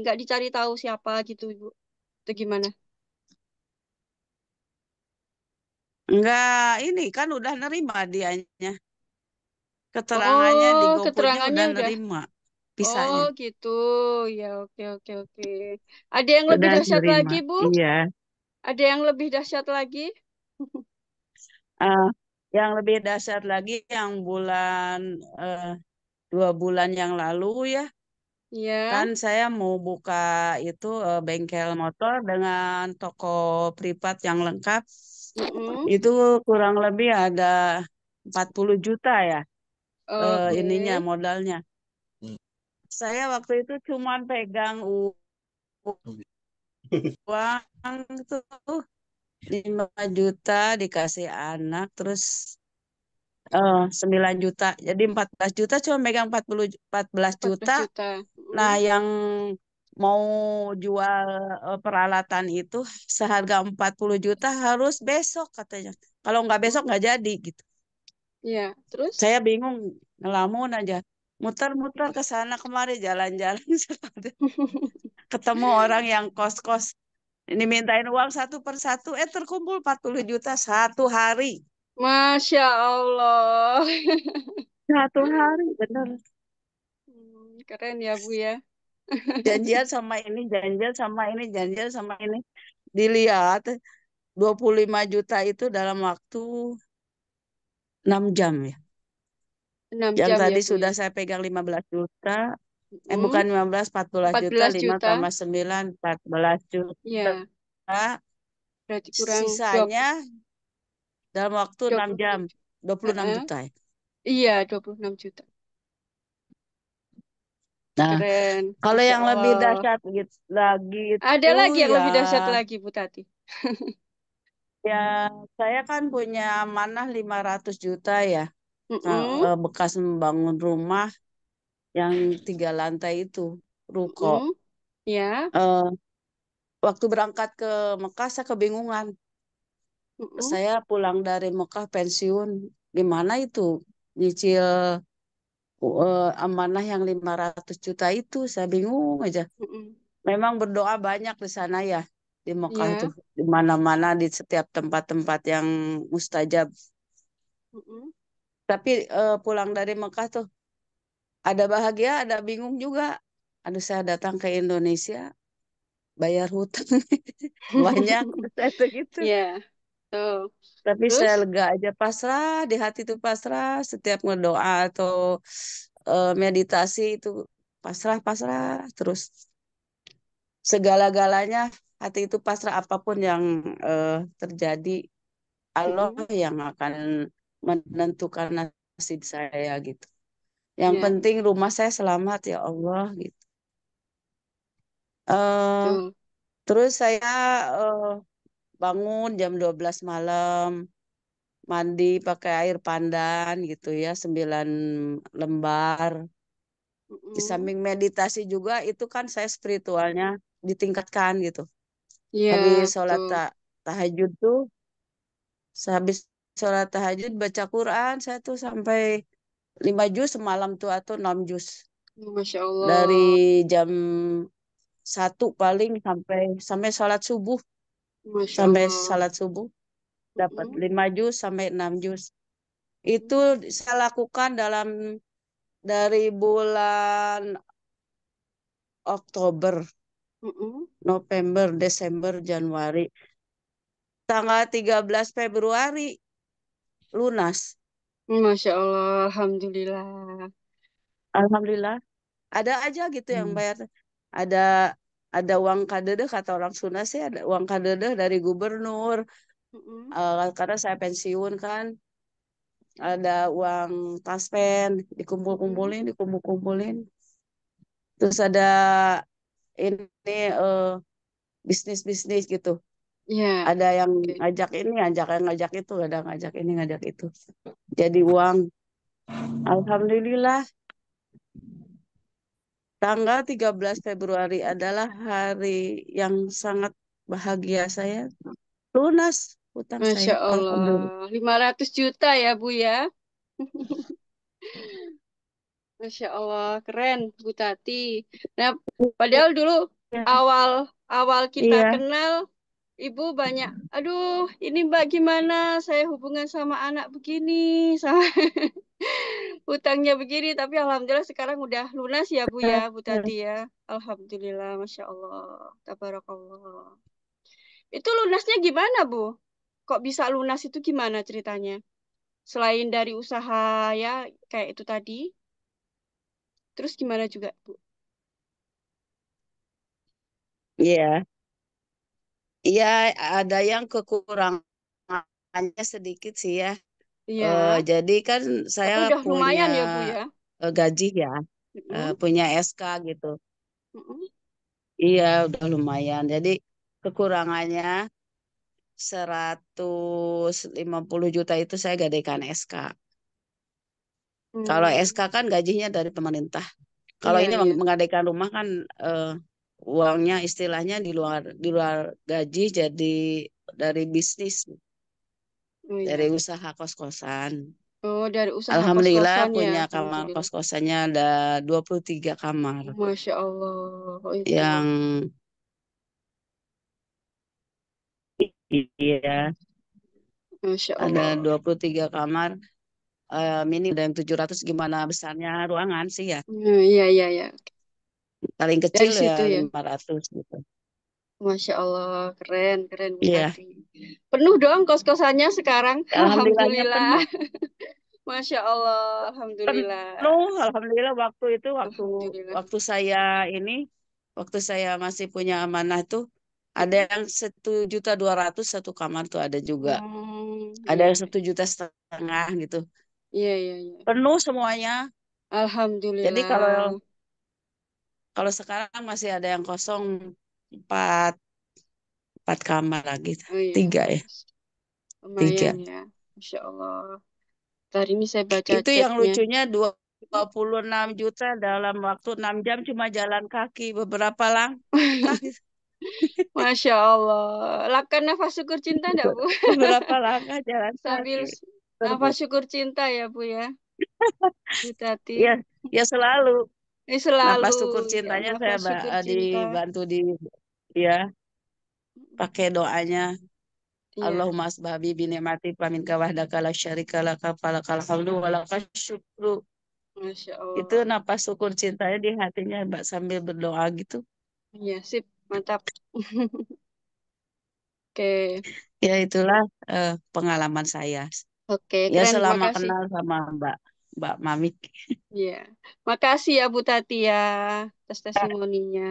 nggak dicari tahu siapa gitu Ibu. Itu gimana? Enggak, ini kan udah nerima dianya. Keterangannya di Oh, GoFood-nya keterangannya udah udah. nerima Oh, pisahnya. gitu. Ya, oke, oke, oke. Ada yang lebih Udah dahsyat nerima. lagi, Bu? Iya. Ada yang lebih dahsyat lagi? Eh, yang lebih dahsyat lagi yang 2 bulan yang lalu ya, Ya. kan saya mau buka itu bengkel motor dengan toko privat yang lengkap. Itu kurang lebih ada 40 juta ya ininya Oke. modalnya. Saya waktu itu cuma pegang uang tuh 5 juta dikasih anak, terus 9 juta. Jadi 14 juta cuma megang 14 14 juta. juta. Nah, yang mau jual peralatan itu seharga 40 juta harus besok katanya. Kalau nggak besok nggak jadi gitu. Iya, terus? Saya bingung, ngelamun aja. Muter-muter ke sana kemari jalan-jalan. Ketemu orang yang kos-kos. Ini mintain uang satu per satu. Terkumpul 40 juta satu hari. Masya Allah. Satu hari, bener. Keren ya Bu ya. Janjian sama ini, janjian sama ini, janjian sama ini. Dilihat 25 juta itu dalam waktu 6 jam ya. 6 Yang jam ya tadi Bu sudah ya. saya pegang 15 juta. Mm, Bukan 15, 14 juta. 14 5 juta. tambah 9, 14 juta. Ya, berarti kurang Sisanya dalam waktu 6 jam. 26 juta. 26 Heeh. juta ya. Iya, 26 juta. Nah, Keren. kalau Masya yang lebih Allah. dahsyat lagi Ada itu lagi yang ya, lebih dahsyat lagi Bu Tati. ya saya kan punya amanah 500 juta ya. Mm-mm, Bekas membangun rumah yang 3 lantai itu, ruko. mm-mm. Ya. Eh, Waktu berangkat ke Mekah saya kebingungan. Mm-mm, Saya pulang dari Mekah pensiun, gimana itu nyicil amanah yang 500 juta itu, saya bingung aja. mm-mm. Memang berdoa banyak di sana ya, di Mekah Ya. tuh, di mana-mana di setiap tempat-tempat yang mustajab. Mm-mm, Tapi pulang dari Mekah tuh ada bahagia, ada bingung juga. Aduh, saya datang ke Indonesia, bayar hutang banyak, saya tuh gitu. Ya. Tuh. Tapi saya Terus? lega aja, pasrah, di hati itu pasrah. Setiap ngedoa atau meditasi itu pasrah-pasrah terus. Segala-galanya hati itu pasrah, apapun yang terjadi, Allah Mm-mm. yang akan menentukan nasib saya gitu. Yang Ya. penting rumah saya selamat ya Allah gitu. Eh, Tuh. Terus saya eh, bangun jam 12 malam, mandi pakai air pandan gitu ya, 9 lembar. Di Mm-mm. samping meditasi juga itu kan saya spiritualnya ditingkatkan gitu. Habis Ya, sholat betul. tahajud tuh, sehabis sholat tahajud baca Quran, saya tuh sampai 5 juz semalam tuh atau 6 juz. Masya Dari Allah. jam 1 paling sampai sampai sholat subuh. Masya Sampai Allah. sholat subuh dapat Mm-mm. 5 juz sampai 6 juz. Itu Mm-mm. saya lakukan dari bulan Oktober, Mm-mm. November, Desember, Januari. Tanggal 13 Februari lunas. Masya Allah. Alhamdulillah. Alhamdulillah. Ada aja gitu yang Hmm. bayar. Ada ada uang kadedeh, kata orang Sunda sih, ada uang kadedeh dari gubernur. Mm-mm. Karena saya pensiun kan, ada uang taspen Mm-mm. dikumpul-kumpulin. Terus ada ini bisnis-bisnis gitu. Ya, Ada yang oke. ngajak ini, ngajak itu, ada ngajak ini, ngajak itu. Jadi uang. Alhamdulillah, tanggal 13 Februari adalah hari yang sangat bahagia saya. Lunas hutang Masya saya. Alhamdulillah. Allah. 500 juta ya, Bu ya. Masya Allah, keren Bu Tati. Nah, padahal dulu awal awal kita Iya, kenal, Ibu banyak, aduh, ini Mbak gimana? Saya hubungan sama anak begini, sama hutangnya begini. Tapi alhamdulillah sekarang udah lunas ya Bu ya, Bu Tati ya. Alhamdulillah, Masya Allah, Tabarakallah. Itu lunasnya gimana Bu? Kok bisa lunas itu gimana ceritanya? Selain dari usaha ya kayak itu tadi, terus gimana juga Bu? iya, iya, ada yang kekurangannya sedikit sih ya. Iya, Jadi kan saya tapi udah punya lumayan ya Bu ya. gaji ya, Mm-mm, punya SK gitu. mm-mm. Iya, udah lumayan. Jadi kekurangannya 150 juta itu saya gadaikan SK. Kalau SK Hmm, kan gajinya dari pemerintah. Kalau iya ini iya. menggadaikan rumah kan eh, uangnya istilahnya di luar gaji, jadi dari bisnis, Oh dari iya. usaha kos-kosan. Oh, dari usaha Alhamdulillah kos-kosan ya. punya kamar Alhamdulillah. kos-kosannya ada 23 kamar Masya Allah. Oh, itu. yang iya Masya ada Allah. 23 kamar. Mini ada yang 700, gimana besarnya ruangan sih ya. Iya, iya, iya. Paling Dari kecil ya situ ya. 500 gitu. Masya Allah. Keren, keren Bu Iya, Tati. Penuh dong kos-kosannya sekarang. alhamdulillahnya Alhamdulillah. penuh. Masya Allah. Alhamdulillah. Penuh, alhamdulillah waktu itu waktu Alhamdulillah. waktu saya ini waktu saya masih punya amanah tuh ada Mm-mm. yang 1.200.000 satu kamar tuh ada juga. Ada Iya. yang 1,5 juta gitu. Iya, iya, iya. Penuh semuanya. Jadi kalau Alhamdulillah. kalau sekarang masih ada yang kosong, empat empat kamar lagi, Oh iya. tiga ya, Lumayan tiga. ya. Masya Allah. Tadi ini saya baca Itu yang chatnya. lucunya 26 juta dalam waktu 6 jam cuma jalan kaki beberapa langkah gitu. Masya Allah. Lakukan nafas syukur cinta enggak, Bu? Beberapa langkah jalan Sambil kaki. nafas syukur cinta ya, Bu ya. Bu Tati. Ya, ya selalu Ini selalu napas syukur ya cintanya saya nafas syukur cinta. dibantu di ya pakai doanya. Iya, Allahumma asbabi bi ni'mati famin ka wahdaka la syarika laka falakal hamdu wa lakal syukru. Masya Itu Allah. napas syukur cintanya di hatinya Mbak sambil berdoa gitu. Iya, sip. Mantap. Oke. Ya itulah pengalaman saya. Oke, Ya keren. selama Makasih. kenal sama Mbak Mamik. Iya. Makasih ya, Bu Tati ya. Atas testimoninya.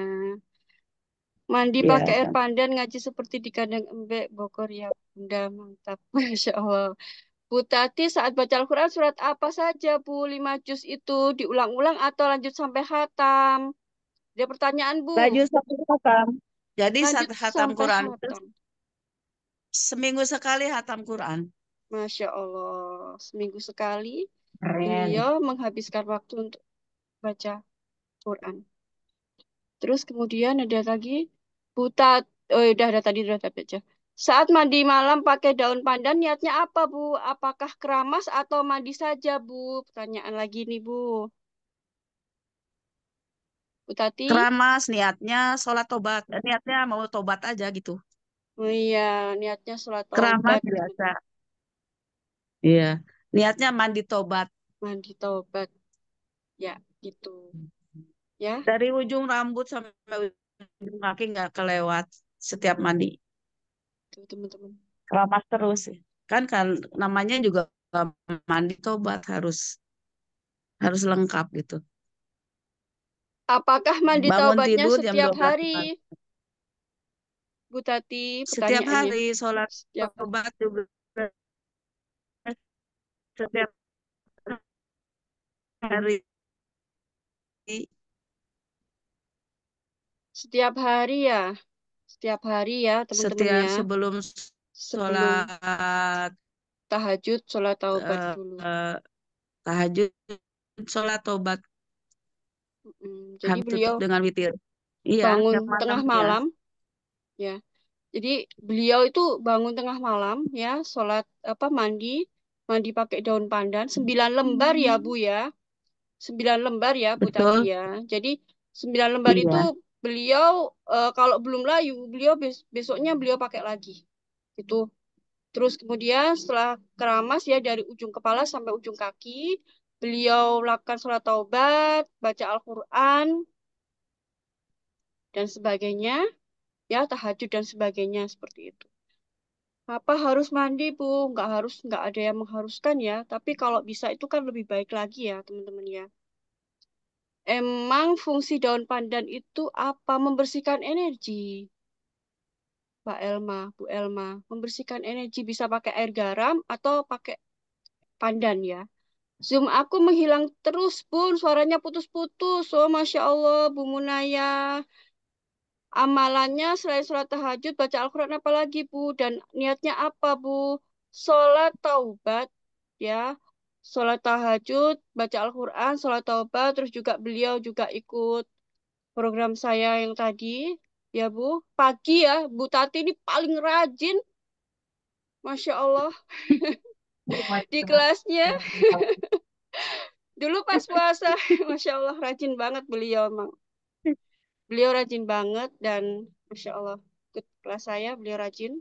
Mandi pakai Ya, air pandan, ngaji seperti di kandang embek, Bogor ya, Bunda. Mantap. Masya Allah. Bu Tati saat baca Al-Quran surat apa saja, Bu? 5 juz itu diulang-ulang atau lanjut sampai khatam? Dia pertanyaan, Bu. lanjut sampai khatam. Jadi saat Lanjut hatam sampai Quran itu khatam. seminggu sekali hatam Quran. Masya Allah. Seminggu sekali Keren. beliau menghabiskan waktu untuk baca Quran. Terus kemudian ada lagi buta, oh udah ada tadi udah baca. Saat mandi malam pakai daun pandan niatnya apa, Bu? Apakah keramas atau mandi saja, Bu? Pertanyaan lagi nih, Bu. Bu Tati? Keramas niatnya sholat tobat. Dan niatnya mau tobat aja gitu. Oh iya, niatnya sholat Keramas taubat, biasa. teman-teman. Iya. Niatnya mandi tobat. Mandi taubat. Ya, gitu. Ya, Dari ujung rambut sampai ujung kaki nggak kelewat setiap mandi. tuh teman-teman. Keramas terus. Kan namanya juga mandi tobat harus lengkap gitu. Apakah mandi Bangun taubatnya tidur jam setiap 12 hari? pagi. Bu Tati, Setiap pertanyaannya. hari sholat Setiap hari. tobat juga setiap hari. Setiap hari ya. Setiap hari ya, teman-teman Setiap ya. sebelum Sebelum sholat tahajud, sholat taubat eh, dulu. eh, tahajud, sholat tobat Jadi harus beliau tutup dengan witir. Iya, bangun tiap malam tengah ya. malam, ya. Jadi beliau itu bangun tengah malam, ya, sholat apa mandi pakai daun pandan, 9 lembar ya Bu ya, 9 lembar ya Bu Tati Betul. ya. Jadi 9 lembar itu Iya. beliau kalau belum layu, beliau besoknya beliau pakai lagi, gitu. Terus kemudian setelah keramas ya dari ujung kepala sampai ujung kaki, beliau lakukan sholat taubat, baca Al-Quran, dan sebagainya, ya tahajud dan sebagainya seperti itu. Apa harus mandi, Bu? Nggak harus, nggak ada yang mengharuskan ya. Tapi kalau bisa itu kan lebih baik lagi ya, teman-teman ya. Emang fungsi daun pandan itu apa? Membersihkan energi, Pak Elma, Bu Elma. Membersihkan energi bisa pakai air garam atau pakai pandan ya. Zoom aku menghilang terus, Bun. Suaranya putus-putus. Oh, Masya Allah, Bu Munaya. Amalannya selain sholat tahajud, baca Al-Quran apa lagi, Bu? Dan niatnya apa, Bu? Sholat taubat, ya. Sholat tahajud, baca Al-Quran, sholat taubat. Terus juga beliau juga ikut program saya yang tadi, ya Bu. Pagi ya, Bu Tati ini paling rajin, Masya Allah, di kelasnya. Dulu pas puasa, Masya Allah, rajin banget beliau emang. Beliau rajin banget dan Masya Allah, ikut kelas saya, beliau rajin,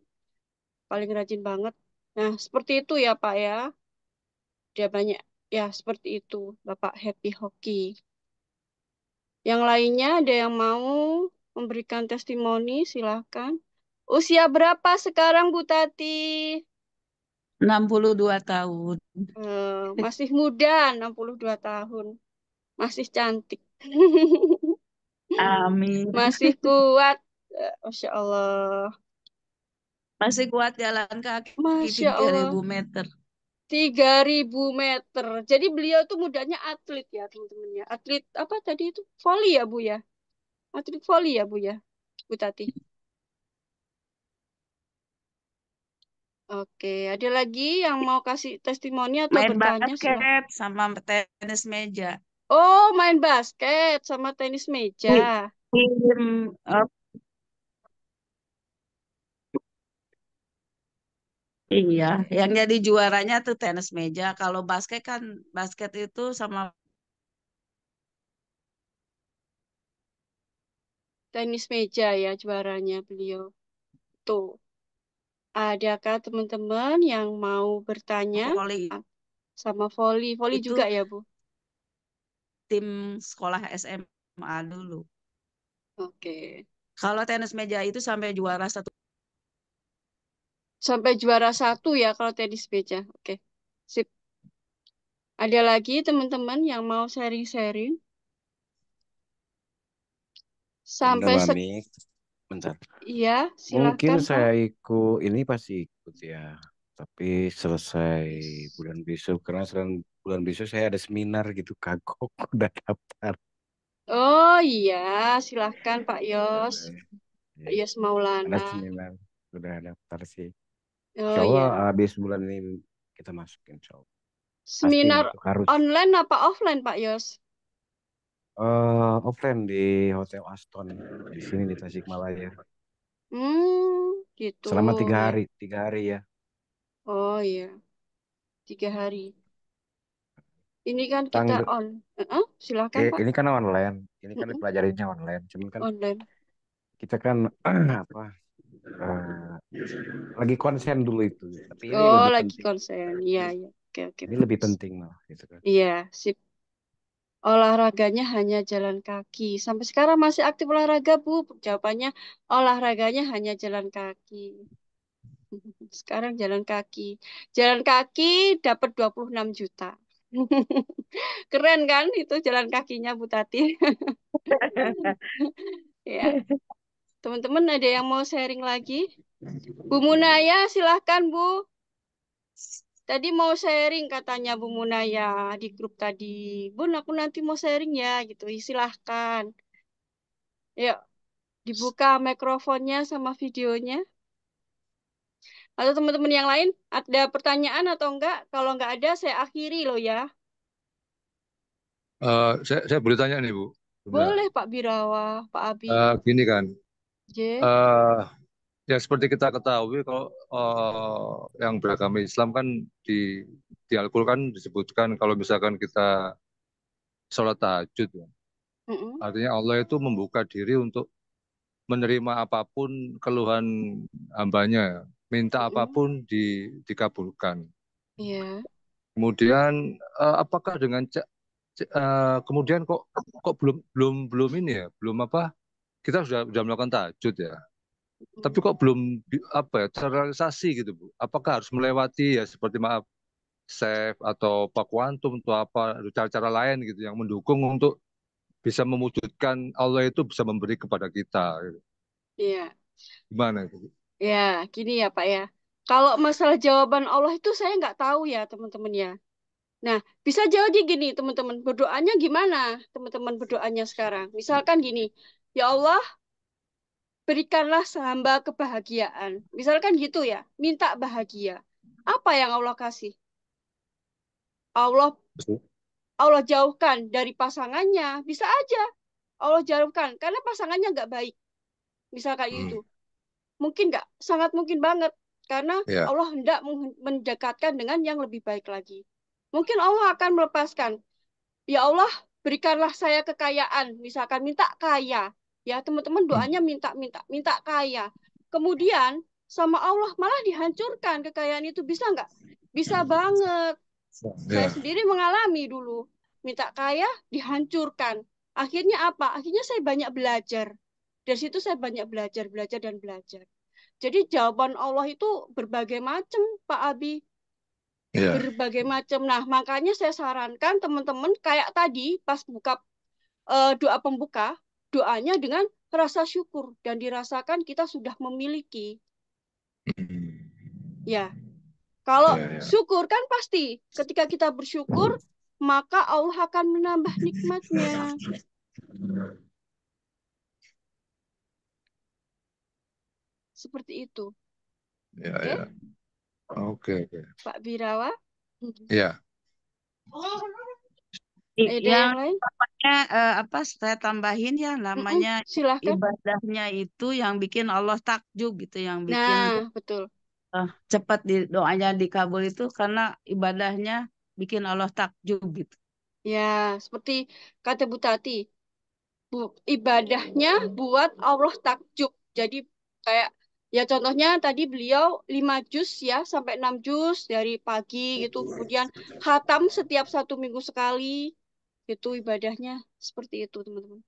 paling rajin banget. Nah, seperti itu ya Pak ya. Dia banyak, ya seperti itu, Bapak Happy Hoki. Yang lainnya ada yang mau memberikan testimoni, silakan. Usia berapa sekarang Bu Tati? 62 tahun. Masih muda, 62 tahun. Masih cantik. Amin. Masih kuat. Masya Allah. Masih kuat jalan kaki Masya 3000 Allah. meter. 3000 meter. Jadi beliau tuh mudanya atlet ya teman-teman ya. Atlet apa tadi itu? Voli ya Bu ya? Atlet voli ya Bu ya? Bu Tati. Oke, ada lagi yang mau kasih testimoni atau Main bertanya? Silahkan. basket sama tenis meja. Oh, main basket sama tenis meja. Tim iya, yang jadi juaranya tuh tenis meja. Kalau basket kan basket itu sama Tenis meja ya juaranya beliau. Tuh, adakah teman-teman yang mau bertanya? voli Sama voli? Voli itu juga ya, Bu? tim sekolah SMA dulu. Oke. Kalau tenis meja itu sampai juara satu. Sampai juara 1 ya kalau tenis meja. Oke. Sip. Ada lagi teman-teman yang mau sharing-sharing? Enggak, Sampai Mami. Bentar. Iya, Mungkin silahkan Pak. saya ikut, ini pasti ikut ya. Tapi selesai bulan besok, karena bulan besok saya ada seminar gitu, kagok udah daftar. Oh iya, silahkan Pak Yos. Pak Ya, Yos ada Maulana. seminar, udah daftar sih. Insya Oh Allah iya. habis bulan ini kita masuk, insya Allah. Pasti Seminar masuk, harus. online apa offline Pak Yos? Offline di Hotel Aston di sini di Tasikmalaya. Gitu Selama ya. 3 hari ya. Oh iya, 3 hari. Ini kan kita Tanggal, on. Silakan Pak. ini kan online, ini kan Mm-mm, dipelajarinya online. Cuman kan online. kita kan apa? eh, lagi konsen dulu itu. Tapi ini Oh, lebih lagi penting. konsen. Iya, iya. Oke, oke, Ini lebih bagus. penting malah gitu kan. Iya, sip. Olahraganya hanya jalan kaki. Sampai sekarang masih aktif olahraga, Bu? Jawabannya olahraganya hanya jalan kaki. Sekarang jalan kaki. Jalan kaki dapat 26 juta. Keren kan itu jalan kakinya Bu Tati? Ya, teman-teman ada yang mau sharing lagi? Bu Munaya, silahkan Bu. Tadi mau sharing katanya Bu Munaya di grup tadi. Bun, aku nanti mau sharing ya gitu. Silahkan. Yuk, dibuka mikrofonnya sama videonya. Atau teman-teman yang lain ada pertanyaan atau enggak? Kalau enggak ada, saya akhiri loh ya. Saya boleh tanya nih Bu. Sebentar. Boleh Pak Birawa, Pak Abi. Gini kan, J. eh ya seperti kita ketahui kalau yang beragama Islam kan di Al-Qur'an kan disebutkan kalau misalkan kita sholat tahajud, ya. Mm-mm. Artinya Allah itu membuka diri untuk menerima apapun keluhan hambanya, ya. Minta Mm-mm. apapun dikabulkan. Iya. Kemudian apakah dengan kemudian kok belum belum belum ini ya, belum apa? Kita sudah melakukan tahajud ya. Tapi kok belum apa ya terrealisasi gitu Bu? Apakah harus melewati ya seperti maaf chef atau Pak Kuantum atau apa cara-cara lain gitu yang mendukung untuk bisa mewujudkan Allah itu bisa memberi kepada kita gitu. Iya. Gimana itu Bu? Ya, gini ya Pak ya. Kalau masalah jawaban Allah itu saya nggak tahu ya teman-teman ya. Nah, bisa jadi gini teman-teman. Berdoanya gimana teman-teman berdoanya sekarang? Misalkan gini, ya Allah berikanlah hamba kebahagiaan. Misalkan gitu ya, minta bahagia. Apa yang Allah kasih? Allah Allah jauhkan dari pasangannya. Bisa aja. Allah jauhkan karena pasangannya nggak baik. Misal kayak gitu. Mungkin nggak? Sangat mungkin banget. Karena Ya. Allah hendak mendekatkan dengan yang lebih baik lagi. Mungkin Allah akan melepaskan. Ya Allah, berikanlah saya kekayaan. Misalkan minta kaya. Ya, teman-teman doanya minta kaya. Kemudian sama Allah malah dihancurkan kekayaan itu. Bisa nggak? Bisa banget. Saya Ya. sendiri mengalami dulu. Minta kaya, dihancurkan. Akhirnya apa? Akhirnya saya banyak belajar. Dari situ saya banyak belajar, belajar, dan belajar. Jadi jawaban Allah itu berbagai macam, Pak Abi. Ya. Berbagai macam. Nah, makanya saya sarankan teman-teman kayak tadi pas buka doa pembuka, doanya dengan rasa syukur dan dirasakan kita sudah memiliki. Ya, kalau Ya, ya. syukur kan pasti ketika kita bersyukur, maka Allah akan menambah nikmatnya. Seperti itu. Ya, Oke, ya. Oke, oke. Pak Birawa. Ya. Ada Yang yang lain? namanya apa? Saya tambahin ya, namanya Silahkan. ibadahnya itu yang bikin Allah takjub gitu, yang bikin Nah, betul. cepat doanya dikabul itu karena ibadahnya bikin Allah takjub gitu. Ya, seperti kata Bu Tati, ibadahnya buat Allah takjub. Jadi kayak ya contohnya tadi beliau 5 juz ya sampai 6 juz dari pagi gitu. Kemudian khatam setiap 1 minggu sekali. Itu ibadahnya seperti itu, teman-teman.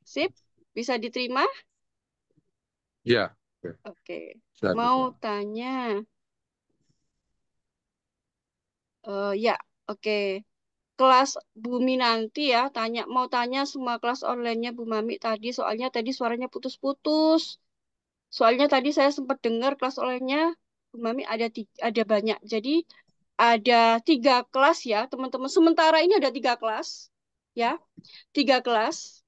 Sip, bisa diterima? Ya. Oke. Silakan. Mau tanya. Ya, oke. Kelas Bumi nanti ya, mau tanya semua kelas online-nya Bu Mami tadi, soalnya tadi suaranya putus-putus. Soalnya tadi saya sempat dengar kelas online-nya Bu Mami ada banyak. Jadi ada 3 kelas ya, teman-teman. Sementara ini ada 3 kelas, ya, 3 kelas.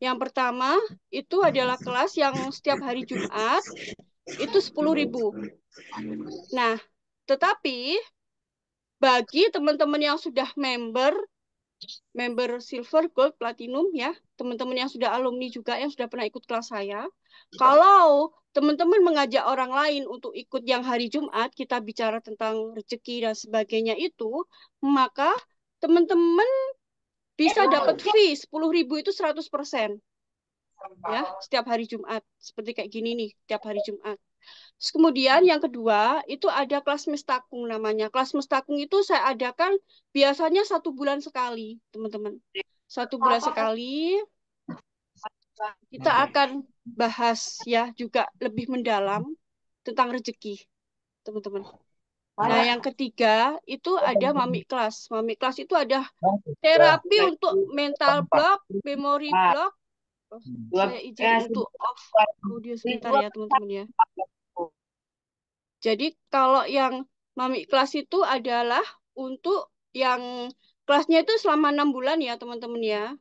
Yang pertama itu adalah kelas yang setiap hari Jumat itu 10.000. Nah, tetapi bagi teman-teman yang sudah member silver, gold, platinum ya, teman-teman yang sudah alumni juga yang sudah pernah ikut kelas saya. Kalau teman-teman mengajak orang lain untuk ikut yang hari Jumat, kita bicara tentang rezeki dan sebagainya itu, maka teman-teman bisa dapat fee 10.000 itu 100%. Ya, setiap hari Jumat. Seperti kayak gini nih, setiap hari Jumat. Terus kemudian yang kedua itu ada kelas mestakung namanya. Kelas mestakung itu saya adakan biasanya 1 bulan sekali, teman-teman. 1 bulan sekali kita akan bahas ya juga lebih mendalam tentang rezeki, teman-teman. Nah, yang ketiga itu ada mami kelas. Mami kelas itu ada terapi untuk mental block, memory block. Saya izin untuk off audio sebentar ya, teman-teman ya. Jadi kalau yang mami kelas itu adalah untuk yang kelasnya itu selama 6 bulan ya teman-teman ya.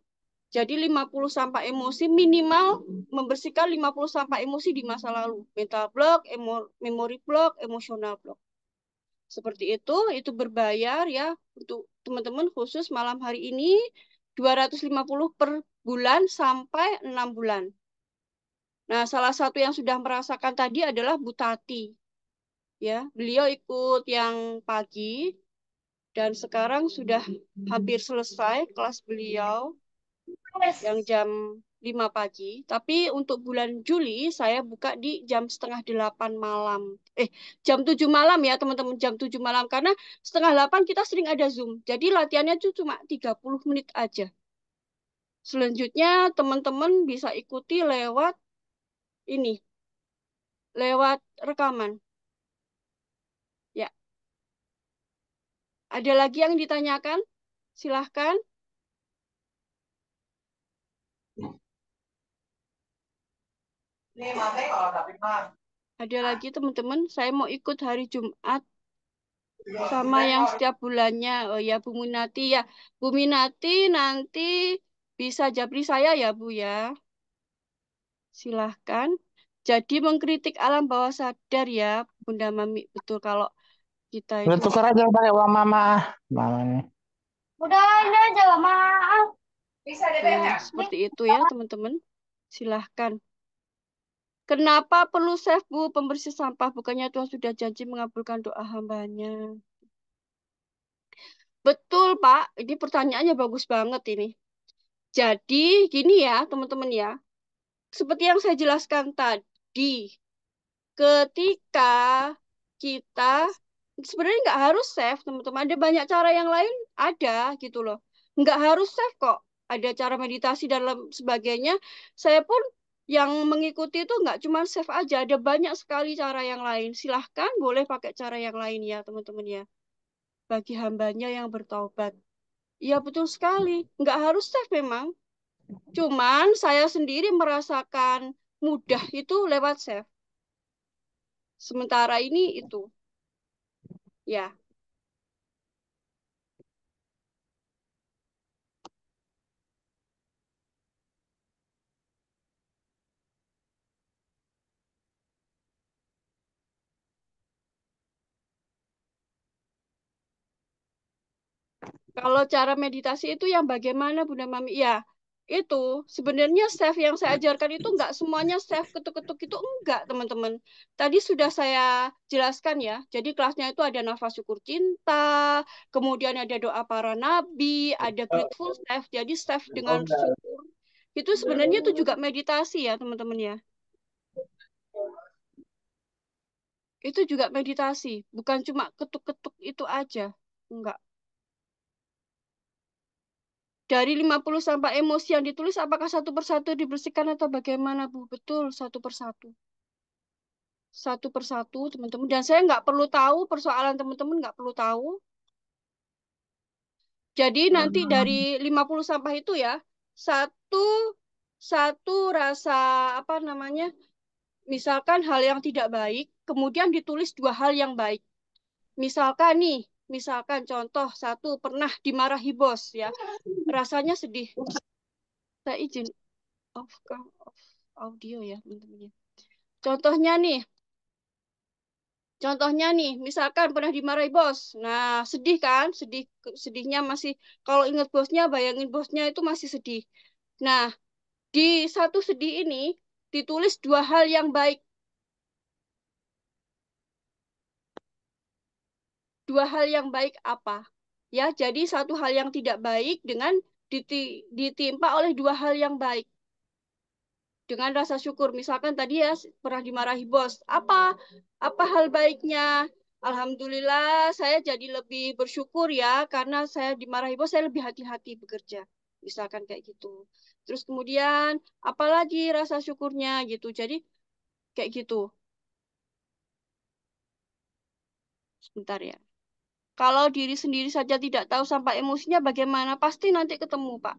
Jadi 50 sampah emosi minimal membersihkan 50 sampah emosi di masa lalu. Mental block, memory block, emosional block. Seperti itu berbayar ya untuk teman-teman khusus malam hari ini 250 per bulan sampai 6 bulan. Nah, salah satu yang sudah merasakan tadi adalah Bu Tati. Ya, beliau ikut yang pagi dan sekarang sudah hampir selesai kelas beliau yang jam 5 pagi. Tapi untuk bulan Juli saya buka di jam setengah 8 malam. Jam 7 malam ya teman-teman, jam 7 malam. Karena setengah 8 kita sering ada Zoom. Jadi latihannya itu cuma 30 menit aja. Selanjutnya teman-teman bisa ikuti lewat ini, lewat rekaman. Ya, ada lagi yang ditanyakan? Silahkan. Ada lagi teman-teman, saya mau ikut hari Jumat sama yang setiap bulannya. Oh ya Bu Minati ya. Bu Minati nanti bisa japri saya ya Bu ya. Silahkan. Jadi mengkritik alam bawah sadar ya Bunda Mami. Betul kalau kita Udah itu. tukar aja pakai uang mama. Mama nih. Udah ini aja maaf. Nah, seperti itu ya teman-teman. Silahkan. Kenapa perlu save, Bu, pembersih sampah? Bukannya Tuhan sudah janji mengabulkan doa hambanya. Betul, Pak. Ini pertanyaannya bagus banget ini. Jadi, gini ya, teman-teman ya. Seperti yang saya jelaskan tadi, ketika kita sebenarnya nggak harus save, teman-teman. Ada banyak cara yang lain, ada gitu loh. Nggak harus save kok. Ada cara meditasi dan sebagainya. Saya pun yang mengikuti itu nggak cuma save aja, ada banyak sekali cara yang lain. Silahkan boleh pakai cara yang lain ya, teman-teman ya. Bagi hambanya yang bertaubat. Iya betul sekali. Nggak harus save memang. Cuman saya sendiri merasakan mudah itu lewat save. Sementara ini itu. Ya. Kalau cara meditasi itu yang bagaimana Bunda Mami? Ya, itu sebenarnya chef yang saya ajarkan itu enggak semuanya chef ketuk-ketuk itu enggak, teman-teman. Tadi sudah saya jelaskan ya. Jadi kelasnya itu ada nafas syukur cinta, kemudian ada doa para nabi, ada grateful chef. Jadi chef dengan syukur. Itu sebenarnya itu juga meditasi ya, teman-teman ya. Itu juga meditasi, bukan cuma ketuk-ketuk itu aja. Enggak. Dari 50 sampah emosi yang ditulis, apakah satu persatu dibersihkan atau bagaimana, Bu? Betul, satu persatu. Satu persatu, teman-teman. Dan saya nggak perlu tahu, persoalan teman-teman nggak perlu tahu. Jadi nanti dari 50 sampah itu ya, satu satu rasa, apa namanya, misalkan hal yang tidak baik, kemudian ditulis dua hal yang baik. Misalkan nih, misalkan contoh satu, pernah dimarahi bos ya, rasanya sedih. Saya izin off audio ya teman-teman ya. Contohnya nih, misalkan pernah dimarahi bos. Nah, sedih kan? Sedihnya masih kalau ingat bosnya, bayangin bosnya itu masih sedih. Nah, di satu sedih ini ditulis dua hal yang baik. Dua hal yang baik apa? Ya, jadi satu hal yang tidak baik dengan ditimpa oleh dua hal yang baik. Dengan rasa syukur. Misalkan tadi ya pernah dimarahi bos. Apa hal baiknya? Alhamdulillah saya jadi lebih bersyukur ya karena saya dimarahi bos saya lebih hati-hati bekerja. Misalkan kayak gitu. Terus kemudian apalagi rasa syukurnya gitu. Jadi kayak gitu. Sebentar ya. Kalau diri sendiri saja tidak tahu sampai emosinya bagaimana, pasti nanti ketemu, Pak.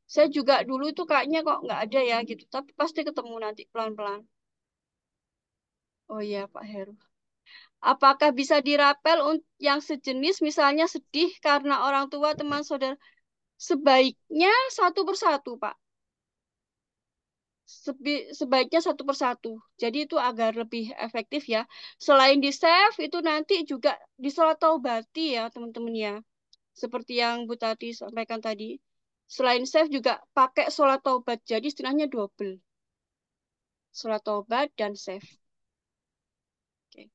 Saya juga dulu itu kayaknya kok nggak ada ya gitu, tapi pasti ketemu nanti pelan-pelan. Oh iya, Pak Heru. Apakah bisa dirapel yang sejenis, misalnya sedih karena orang tua, teman, saudara? Sebaiknya satu persatu, Pak. Sebaiknya satu persatu. Jadi itu agar lebih efektif ya. Selain di save, itu nanti juga di sholat taubati ya, teman-teman ya. Seperti yang Bu Tati sampaikan tadi. Selain save juga pakai sholat taubat. Jadi istilahnya double. Sholat taubat dan save. Oke.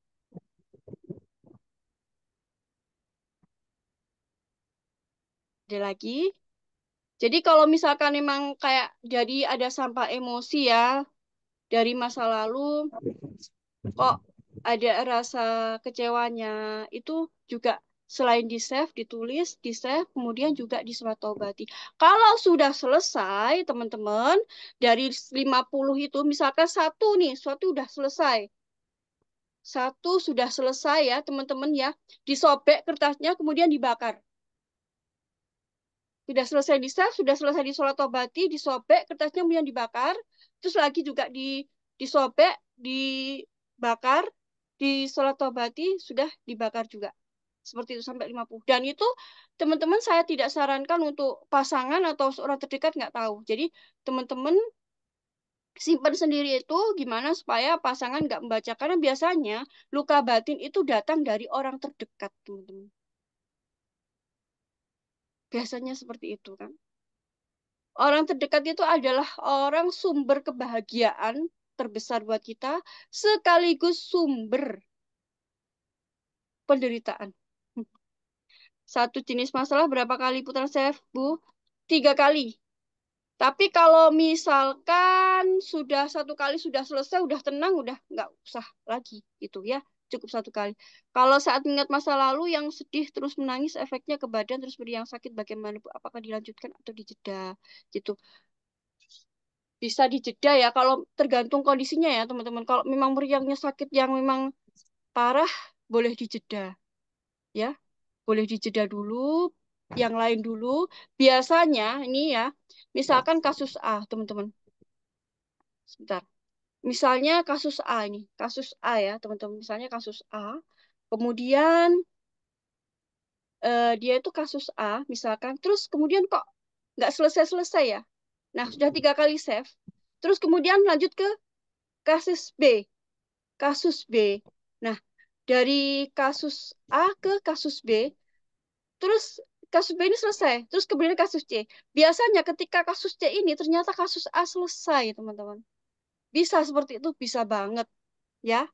Ada lagi. Jadi kalau misalkan memang kayak jadi ada sampah emosi ya dari masa lalu, kok ada rasa kecewanya, itu juga selain di save, ditulis, di save, kemudian juga diselatobati. Kalau sudah selesai, teman-teman, dari 50 itu, misalkan satu nih, suatu udah selesai. Satu sudah selesai ya, teman-teman ya. Disobek kertasnya, kemudian dibakar. Sudah selesai di save, sudah selesai di sholat obati, disobek, kertasnya kemudian dibakar. Terus lagi juga disobek, dibakar, di sholat obati sudah dibakar juga. Seperti itu sampai 50. Dan itu teman-teman saya tidak sarankan untuk pasangan atau orang terdekat nggak tahu. Jadi teman-teman simpan sendiri itu gimana supaya pasangan nggak membaca. Karena biasanya luka batin itu datang dari orang terdekat, teman-teman. Biasanya seperti itu kan. Orang terdekat itu adalah orang sumber kebahagiaan terbesar buat kita, sekaligus sumber penderitaan. Satu jenis masalah berapa kali putar save, Bu? 3 kali. Tapi kalau misalkan sudah 1 kali sudah selesai, udah tenang, udah nggak usah lagi gitu ya. Cukup 1 kali. Kalau saat ingat masa lalu yang sedih terus menangis, efeknya ke badan terus beri yang sakit bagaimana Bu? Apakah dilanjutkan atau dijeda? Gitu. Bisa dijeda ya kalau tergantung kondisinya ya teman-teman. Kalau memang meriangnya sakit yang memang parah, boleh dijeda ya. Boleh dijeda dulu, yang lain dulu. Biasanya ini ya, misalkan kasus A, teman-teman. Sebentar. Misalnya kasus A ini, kasus A ya, teman-teman. Misalnya kasus A. Kemudian dia itu kasus A, misalkan. Terus kemudian kok nggak selesai-selesai ya. Nah, sudah 3 kali save. Terus kemudian lanjut ke kasus B. Kasus B. Nah, dari kasus A ke kasus B, terus kasus B ini selesai, terus kemudian kasus C. Biasanya ketika kasus C ini ternyata kasus A selesai, teman-teman. Bisa seperti itu, bisa banget, ya.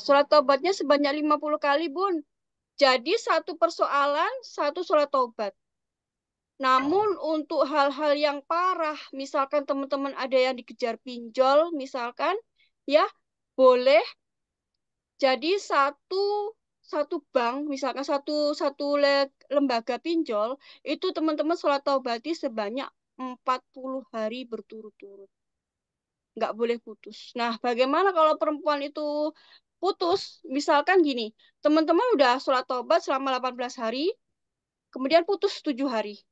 Surat taubatnya sebanyak 50 kali, Bun. Jadi satu persoalan, satu surat taubat. Namun untuk hal-hal yang parah, misalkan teman-teman ada yang dikejar pinjol, misalkan, ya, boleh. Jadi satu bank, misalkan satu lembaga pinjol, itu teman-teman sholat taubati sebanyak 40 hari berturut-turut. Nggak boleh putus. Nah, bagaimana kalau perempuan itu putus? Misalkan gini, teman-teman udah sholat taubat selama 18 hari, kemudian putus 7 hari.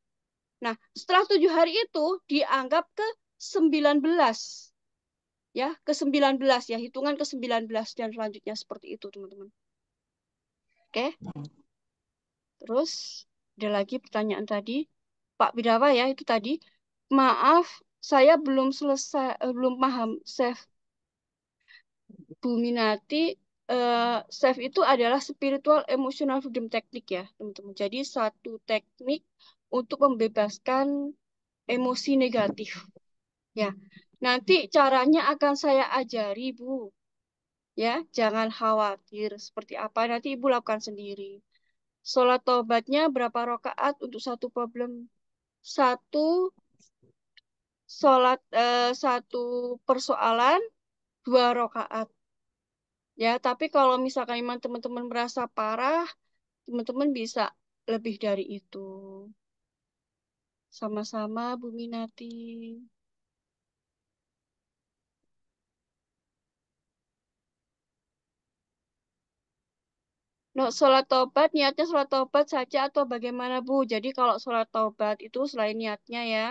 Nah, setelah 7 hari itu dianggap ke 19. Ya, ke 19 ya, hitungan ke 19 dan selanjutnya seperti itu, teman-teman. Oke. Terus ada lagi pertanyaan tadi, Pak Bidawa ya itu tadi. Maaf, saya belum selesai, belum paham. Chef Bu Minati, chef itu adalah spiritual emotional freedom technique ya, teman-teman. Jadi satu teknik untuk membebaskan emosi negatif. Ya, nanti caranya akan saya ajari, Bu. Ya, jangan khawatir. Seperti apa nanti Ibu lakukan sendiri. Sholat taubatnya berapa rakaat untuk satu problem? Satu persoalan 2 rakaat. Ya, tapi kalau misalkan memang teman-teman merasa parah, teman-teman bisa lebih dari itu. Sama-sama Bu Minati. No, sholat taubat, niatnya sholat taubat saja atau bagaimana Bu? Jadi kalau sholat taubat itu selain niatnya ya,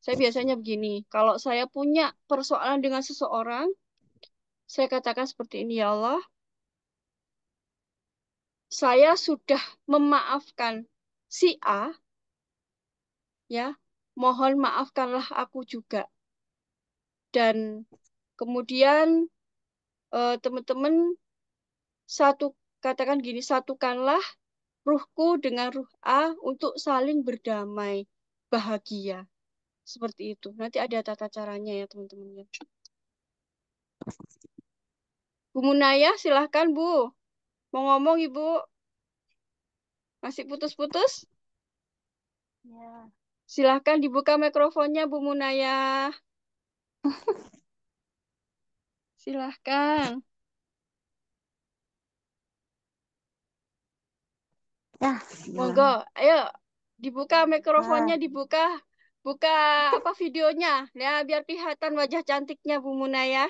saya biasanya begini. Kalau saya punya persoalan dengan seseorang, saya katakan seperti ini, ya Allah, saya sudah memaafkan si A, ya, mohon maafkanlah aku juga. Dan kemudian teman-teman satu katakan gini, satukanlah ruhku dengan ruh A untuk saling berdamai, bahagia. Seperti itu. Nanti ada tata caranya ya teman-teman. Bu Munaya, silahkan Bu. Mau ngomong Ibu? Masih putus-putus? Ya. Silahkan dibuka mikrofonnya Bu Munaya. Silahkan. Ya, Monggo, ayo dibuka mikrofonnya, Nah, dibuka. Buka apa videonya? Ya, biar kelihatan wajah cantiknya Bu Munaya.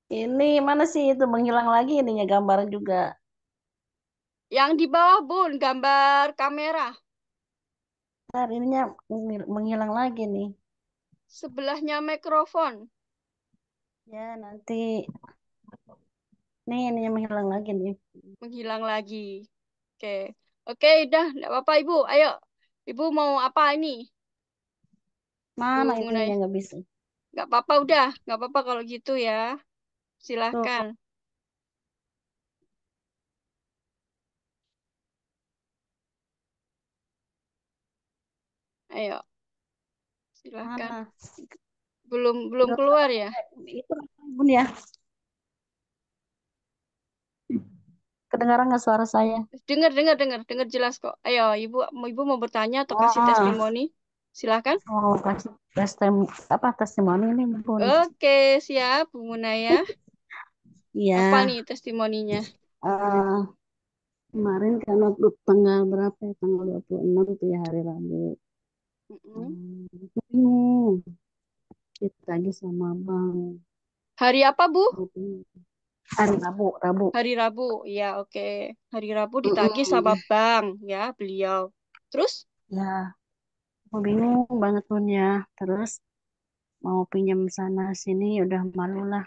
ini mana sih itu menghilang lagi ininya gambar juga. Yang di bawah Bun, gambar kamera. Ntar ininya menghilang lagi nih. Sebelahnya mikrofon. Ya, nanti nih ininya menghilang lagi nih. Menghilang lagi. Oke. Oke, udah. Nggak apa-apa Ibu. Ayo. Ibu mau apa ini? Mana Bu ininya Munaya. nggak bisa. Nggak apa-apa udah. Nggak apa-apa kalau gitu ya. Tuh, Silahkan. Ayo, silahkan. Mana? Belum Udah keluar ya? itu Bun ya. Kedengaran nggak suara saya? Dengar jelas kok. Ayo, ibu mau bertanya atau kasih Oh, testimoni? Silahkan. oh kasih testimoni ini Bun. Oke, siap, Bu Munaya. Iya. Apa nih testimoninya? eh, Kemarin karena tanggal berapa ya? Tanggal 26 itu ya hari Rabu. Mm-mm. Bingung. Kita lagi sama Bang. Hari apa, Bu? Hari Rabu, Rabu. Hari Rabu. Ya, oke. Hari Rabu ditagih sama Mm-mm. Bang, ya, beliau. Terus? Ya, aku bingung banget Bun ya. Terus mau pinjam sana sini udah malu lah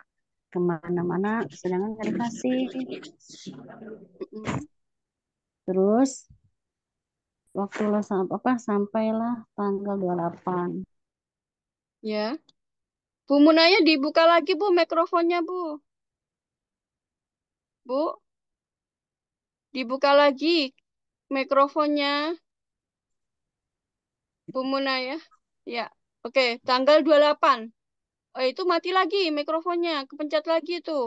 kemana-mana sedangkan nggak dikasih. Mm-mm. Terus waktu lo sampailah tanggal 28. Ya. Bu Munaya dibuka lagi, Bu, mikrofonnya, Bu. Bu, dibuka lagi mikrofonnya, Bu Munaya. Ya. Oke, tanggal 28. Oh, itu mati lagi mikrofonnya, kepencet lagi itu.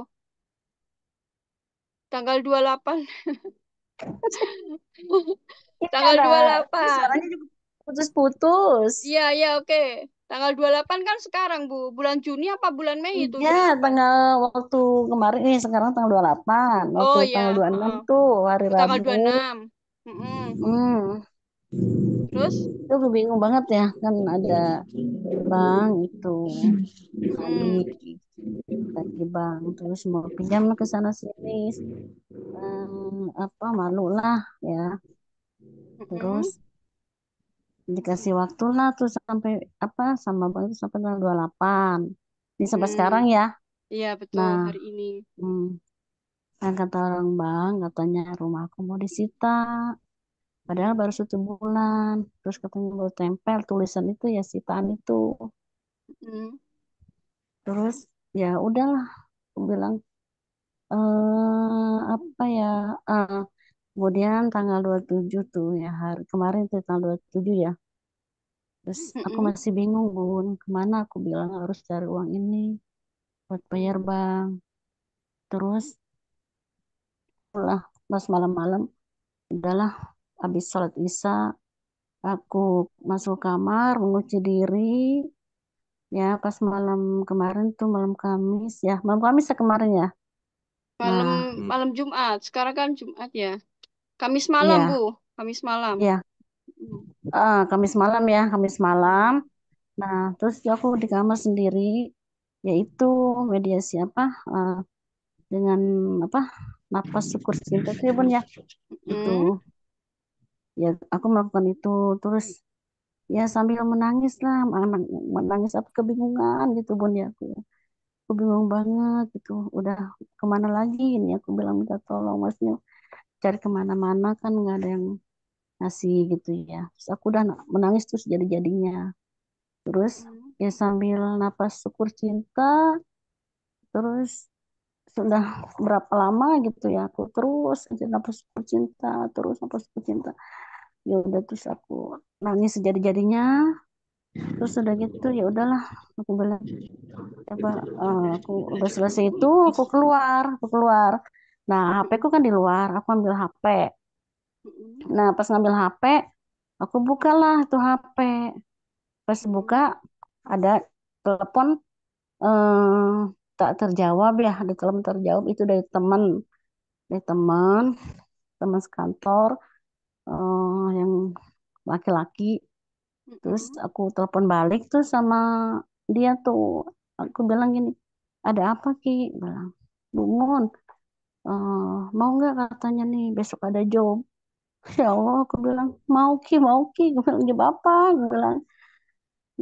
Tanggal 28. Ini Tanggal ada, ini 28. suaranya juga putus-putus. Iya, iya, oke. Tanggal 28 kan sekarang, Bu. Bulan Juni apa bulan Mei itu? Iya, 28. tanggal waktu kemarin ini sekarang tanggal 28. Waktu Oh, tanggal ya. 26 Heeh. tuh hari Oh, tanggal Rabu. 26. Mm-mm. Hmm, Terus? itu gue bingung banget ya kan ada bang itu lagi Mm-mm. lagi bang terus mau pinjam ke sana sini apa malu lah ya terus Mm-mm. dikasih waktu lah tuh sampai apa sama bang itu sampai tanggal 28 ini sampai sekarang Mm. ya. Iya, betul. Nah, Hari ini. hmm, kan kata orang bang katanya rumahku mau disita padahal baru 1 bulan terus katanya baru tempel tulisan itu ya sitaan itu Mm. terus ya udahlah aku bilang apa ya eh, kemudian tanggal 27 tuh ya hari kemarin tuh tanggal 27 ya. Terus aku Mm-mm. masih bingung Bun, kemana aku bilang harus cari uang ini buat bayar bank. Terus lah pas malam-malam udahlah habis sholat isya aku masuk kamar mengunci diri ya pas malam kemarin tuh malam Kamis ya kemarin ya. Malam Nah, malam Jumat. Sekarang kan Jumat ya. Kamis malam, Bu. iya, Kamis malam. iya, Mm. Kamis malam ya, Kamis malam. Nah, terus aku di kamar sendiri, yaitu mediasi apa dengan apa napas syukur cinta itu ya Bun ya. Itu Mm. ya aku melakukan itu terus ya sambil menangis lah, menangis apa kebingungan gitu Bun ya. Aku bingung banget gitu. Udah kemana lagi ini? Aku bilang minta tolong masnya cari kemana-mana kan nggak ada yang ngasih gitu ya. Terus aku udah menangis terus jadi-jadinya. Terus Mm. ya sambil napas syukur cinta terus sudah berapa lama gitu ya aku terus aja nafas cinta terus nafas cinta ya udah terus aku nangis sejadi-jadinya terus udah gitu ya udahlah aku bilang coba aku udah selesai itu aku keluar nah HP ku kan di luar aku ambil HP Mm. nah pas ngambil HP aku bukalah itu HP pas buka Mm. ada telepon eh, tak terjawab ya ada telepon terjawab itu dari teman teman sekantor yang laki-laki terus Mm. aku telepon balik tuh sama dia tuh aku bilang gini ada apa Ki bilang Bu Mun eh, mau nggak katanya nih besok ada job ya Allah aku bilang mau Ki gue bilang job apa gue bilang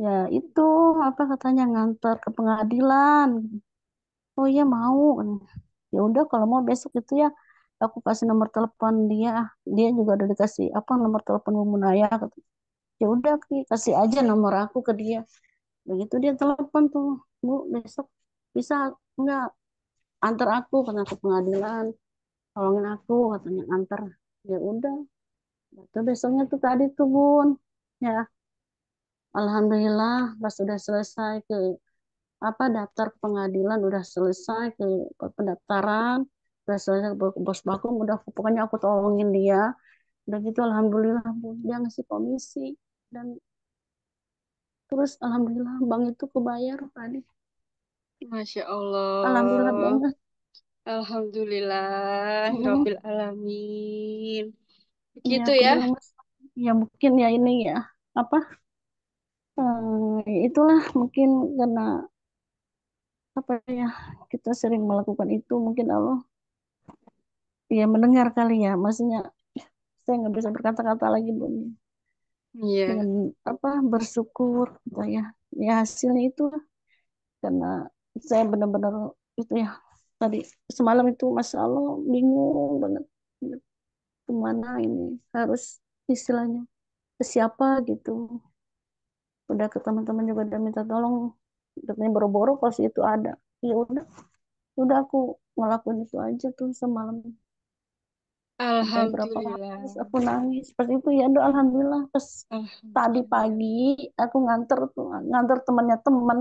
ya itu apa katanya ngantar ke pengadilan oh iya mau ya udah kalau mau besok itu ya aku kasih nomor telepon dia dia juga udah dikasih apa nomor telepon Bu Munaya ya udah Ki, kasih aja nomor aku ke dia begitu dia telepon tuh Bu besok bisa nggak antar aku karena ke pengadilan tolongin aku katanya antar ya udah itu besoknya tuh tadi tuh Bun ya Alhamdulillah pas sudah selesai ke apa daftar ke pengadilan udah selesai ke pendaftaran udah selesai ke bos bakum udah pokoknya aku tolongin dia udah gitu alhamdulillah Bu dia ngasih komisi dan terus alhamdulillah bank itu kebayar tadi Masya alhamdulillah Allah. banget. Alhamdulillah. Mm, Rabbil alamin. iya Begitu aku ya. bilang mas ya mungkin ya ini ya apa itulah mungkin karena apa ya kita sering melakukan itu mungkin Allah ya mendengar kali ya maksudnya saya nggak bisa berkata-kata lagi Bu Iya. dengan apa bersyukur gitu ya ya hasilnya itu karena saya benar-benar itu ya tadi semalam itu Masya Allah bingung banget kemana ini harus istilahnya ke siapa gitu udah ke teman-teman juga udah minta tolong katanya boro-boro pas itu ada ya udah aku ngelakuin itu aja tuh semalam sampai berapa nangis Alhamdulillah. aku nangis seperti itu ya doa alhamdulillah pas tadi Alhamdulillah. pagi aku nganter tuh nganter temannya teman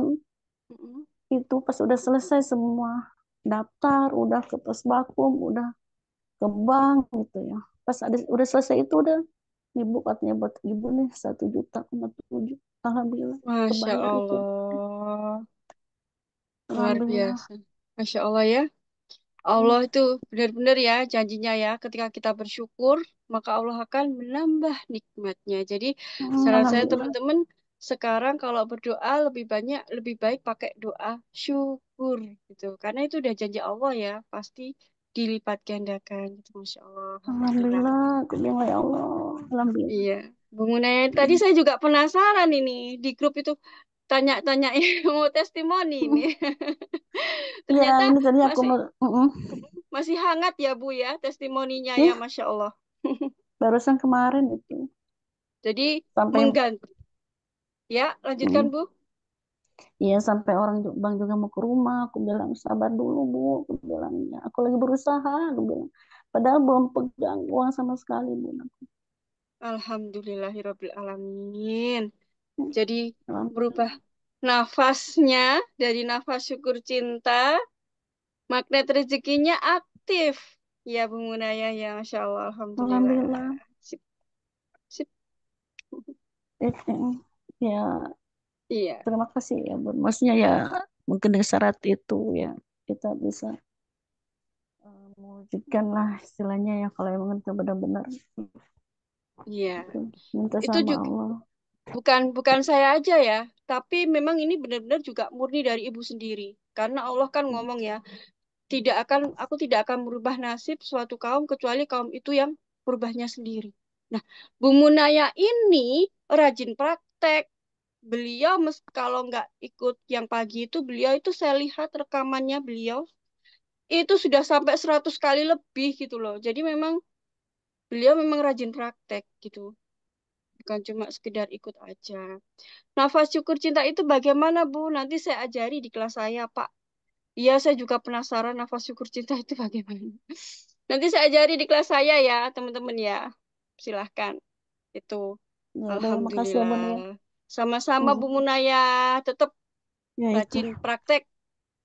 Mm-mm. itu pas udah selesai semua daftar udah ke pos bakum udah ke bank gitu ya pas ada udah selesai itu udah ibu katanya buat ibu nih 1,7 juta alhamdulillah Masya kebayar itu Allah. Luar alhamdulillah. biasa. Masya Allah ya. Allah itu benar-benar ya janjinya ya ketika kita bersyukur maka Allah akan menambah nikmatnya. Jadi saran saya Alhamdulillah teman-teman sekarang kalau berdoa lebih banyak lebih baik pakai doa syukur gitu. Karena itu udah janji Allah ya pasti dilipat gandakan gitu. Masya Allah. Alhamdulillah. alhamdulillah aku bilang ya Allah alhamdulillah Iya. Bung Munaya, tadi saya juga penasaran ini di grup itu tanya-tanya mau testimoni ini. ya Ternyata ini tadi aku masih masih hangat ya Bu ya testimoninya ya ya Masya Allah. barusan kemarin itu Jadi sampai mengganti. Ya, lanjutkan mm, Bu. iya sampai orang bang juga mau ke rumah aku bilang sabar dulu Bu aku bilang ya aku lagi berusaha aku bilang padahal belum pegang uang sama sekali Bu Alhamdulillahirabbil alamin. Jadi berubah alhamdulillah nafasnya dari nafas syukur cinta, magnet rezekinya aktif. Ya Bu Munaya ya Masya Allah. Alhamdulillah. alhamdulillah Sip, sip. ya Iya, terima kasih ya Bu maksudnya ya mungkin dengan syarat itu ya kita bisa mewujudkan lah istilahnya ya kalau emang itu benar-benar iya. itu minta Itu sama juga Allah bukan bukan saya aja ya, tapi memang ini benar-benar juga murni dari ibu sendiri. Karena Allah kan ngomong ya, aku tidak akan merubah nasib suatu kaum kecuali kaum itu yang berubahnya sendiri. Nah, Bu Munaya ini rajin praktek. Beliau kalau nggak ikut yang pagi itu, beliau itu saya lihat rekamannya beliau itu sudah sampai 100 kali lebih gitu loh. Jadi memang beliau memang rajin praktek gitu. Bukan cuma sekedar ikut aja. Nafas syukur cinta itu bagaimana, Bu? Nanti saya ajari di kelas saya, Pak. Iya, saya juga penasaran nafas syukur cinta itu bagaimana. Nanti saya ajari di kelas saya ya, teman-teman ya. Silahkan. Itu. ya udah makasih ya Bun ya Alhamdulillah. Sama-sama Bu Mm. Munaya. Tetap Ya itu rajin praktek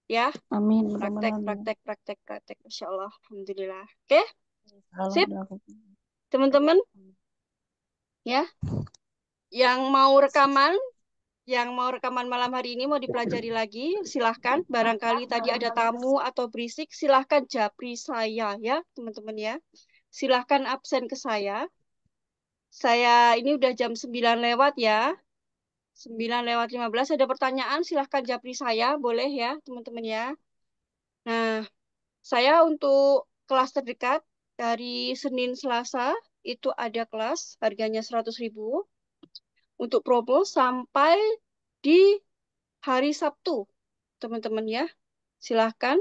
ya. amin Praktek, mudah-mudahan ya praktek, praktek, praktek. Masya Allah. Alhamdulillah. Oke, salah sip. udah aku Teman-teman ya. Yang yang mau rekaman malam hari ini mau dipelajari lagi, silahkan. Barangkali tadi ada tamu atau berisik, silahkan japri saya ya, teman-teman ya. Silahkan absen ke saya. Saya ini udah jam 9 lewat ya. 9 lewat 15 ada pertanyaan, silahkan japri saya, boleh ya, teman-teman ya. Nah, saya untuk kelas terdekat dari Senin Selasa itu ada kelas harganya 100.000 untuk promo sampai di hari Sabtu, teman-teman ya. Silahkan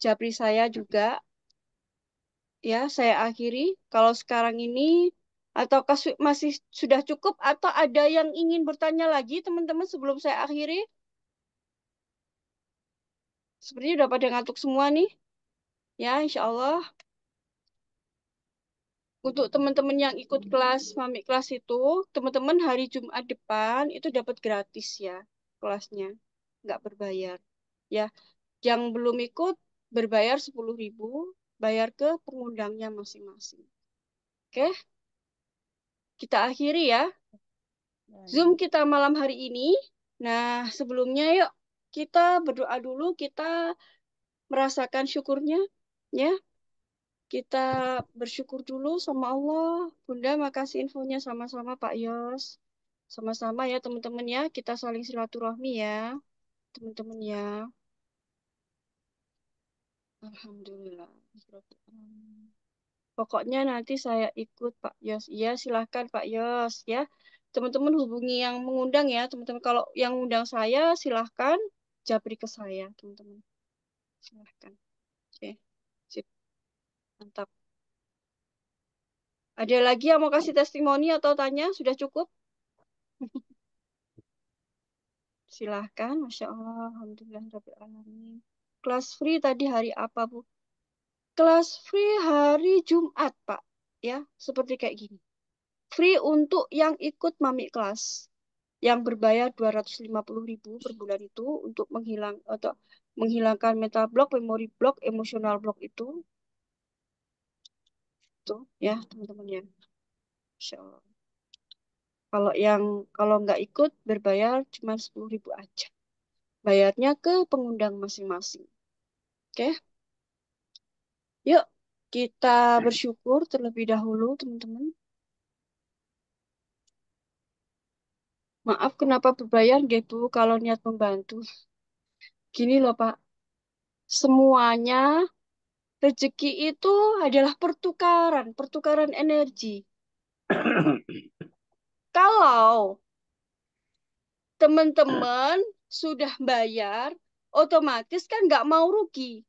japri saya juga ya, saya akhiri. Kalau sekarang ini ataukah masih sudah cukup atau ada yang ingin bertanya lagi teman-teman sebelum saya akhiri? Sepertinya udah pada ngantuk semua nih. Ya, insya Allah. Untuk teman-teman yang ikut kelas Mami kelas itu, teman-teman hari Jumat depan itu dapat gratis ya kelasnya, nggak berbayar. Ya, yang belum ikut berbayar 10.000, bayar ke pengundangnya masing-masing. Oke, kita akhiri ya Zoom kita malam hari ini. Nah, sebelumnya yuk kita berdoa dulu, kita merasakan syukurnya ya. Kita bersyukur dulu sama Allah. Bunda, makasih infonya sama-sama Pak Yos. Sama-sama ya teman-teman ya. Kita saling silaturahmi ya, teman-teman ya. Alhamdulillah. Pokoknya nanti saya ikut Pak Yos. Iya, silahkan Pak Yos ya. Teman-teman hubungi yang mengundang ya, teman-teman. Kalau yang undang saya, silahkan japri ke saya, teman-teman. Silahkan. Oke, sip. Mantap. Ada lagi yang mau kasih testimoni atau tanya? Sudah cukup? Silahkan, Masya Allah, Alhamdulillah, Rabbil Alamin. Kelas free tadi hari apa, Bu? Kelas free hari Jumat, Pak. Ya, seperti kayak gini. Free untuk yang ikut Mami kelas. Yang berbayar 250.000 per bulan itu untuk menghilangkan mental block, memory block, emosional block itu. Tuh, ya, teman-teman ya. Masya Allah. Kalau nggak ikut berbayar cuma 10.000 aja. Bayarnya ke pengundang masing-masing. Oke? Yuk, kita bersyukur terlebih dahulu, teman-teman. Maaf kenapa berbayar gitu kalau niat membantu. Gini loh, Pak. Semuanya rezeki itu adalah pertukaran, pertukaran energi. Kalau teman-teman sudah bayar, otomatis kan nggak mau rugi.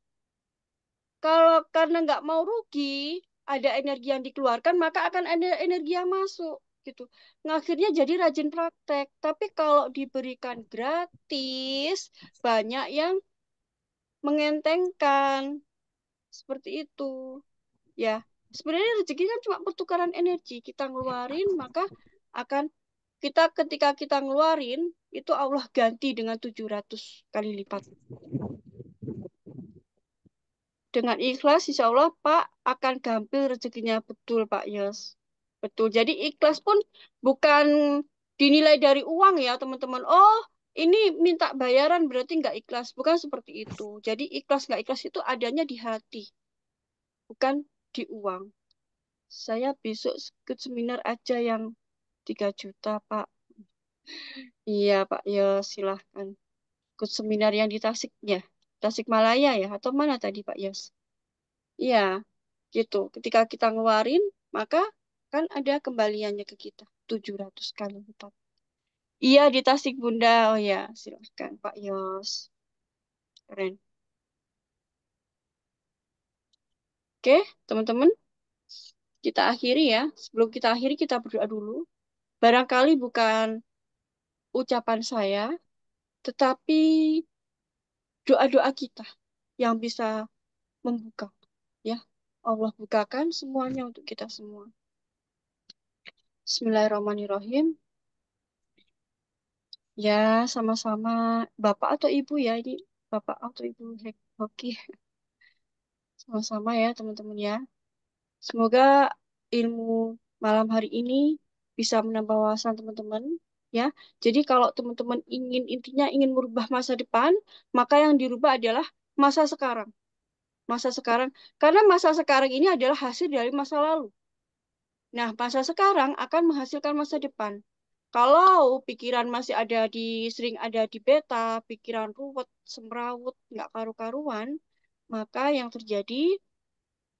Kalau karena nggak mau rugi, ada energi yang dikeluarkan, maka akan ada energi yang masuk gitu. Nah, akhirnya jadi rajin praktek. Tapi kalau diberikan gratis, banyak yang mengentengkan. Seperti itu. Ya, sebenarnya rezeki kan cuma pertukaran energi. Kita ngeluarin, maka akan ketika kita ngeluarin, itu Allah ganti dengan 700 kali lipat. Dengan ikhlas, insya Allah Pak akan gampil rezekinya. Betul Pak Yos. Betul. Jadi ikhlas pun bukan dinilai dari uang ya teman-teman. Oh, ini minta bayaran berarti nggak ikhlas. Bukan seperti itu. Jadi ikhlas nggak ikhlas itu adanya di hati, bukan di uang. Saya besok ikut seminar aja yang 3 juta Pak. Iya Pak Yos, silahkan. Ikut seminar yang di Tasik ya. Tasikmalaya ya. Atau mana tadi Pak Yos? Iya. Gitu. Ketika kita ngeluarin, maka kan ada kembaliannya ke kita. 700 kali lipat. Iya, di Tasik Bunda. Oh ya, silahkan Pak Yos. Keren. Oke, teman-teman. Kita akhiri ya. Sebelum kita akhiri, kita berdoa dulu. Barangkali bukan ucapan saya, tetapi doa-doa kita yang bisa membuka. Ya, Allah bukakan semuanya untuk kita semua. Bismillahirrahmanirrahim. Ya, sama-sama Bapak atau Ibu ya, ini Bapak atau Ibu Hoki. Sama-sama ya teman-teman ya. Semoga ilmu malam hari ini bisa menambah wawasan teman-teman ya. Jadi kalau teman-teman intinya ingin merubah masa depan, maka yang dirubah adalah masa sekarang. Masa sekarang, karena masa sekarang ini adalah hasil dari masa lalu. Nah, masa sekarang akan menghasilkan masa depan. Kalau pikiran masih sering ada di beta, pikiran ruwet, semrawut, nggak karu-karuan, maka yang terjadi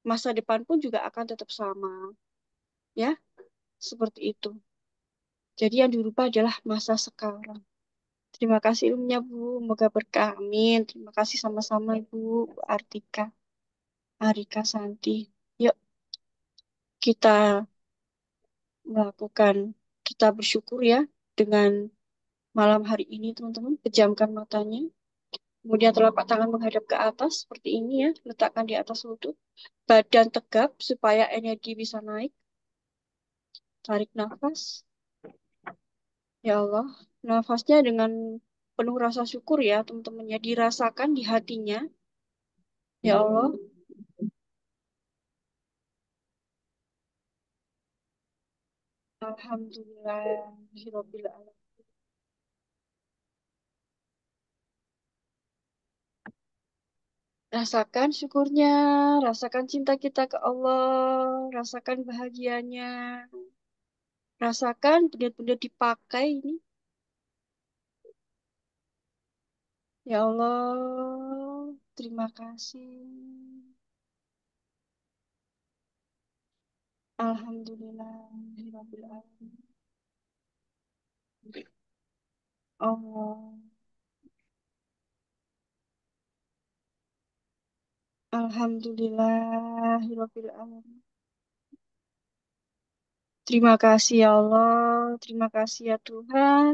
masa depan pun juga akan tetap sama. Ya, seperti itu. Jadi yang dirubah adalah masa sekarang. Terima kasih ilmunya, Bu. Semoga berkah. Amin. Terima kasih sama-sama, Ibu. Bu Artika, Arika Santi. Yuk, kita kita bersyukur ya dengan malam hari ini, teman-teman. Pejamkan matanya. Kemudian telapak tangan menghadap ke atas seperti ini ya, letakkan di atas lutut. Badan tegap supaya energi bisa naik. Tarik nafas. Ya Allah, nafasnya dengan penuh rasa syukur ya teman-teman ya. Dirasakan di hatinya. Ya Allah. Alhamdulillahirabbil alamin. Rasakan syukurnya, rasakan cinta kita ke Allah, rasakan bahagianya, rasakan benar-benar dipakai ini. Ya Allah, terima kasih. Alhamdulillahirabbil alamin. Allah. Alhamdulillahirabbil alamin. Terima kasih ya Allah, terima kasih ya Tuhan,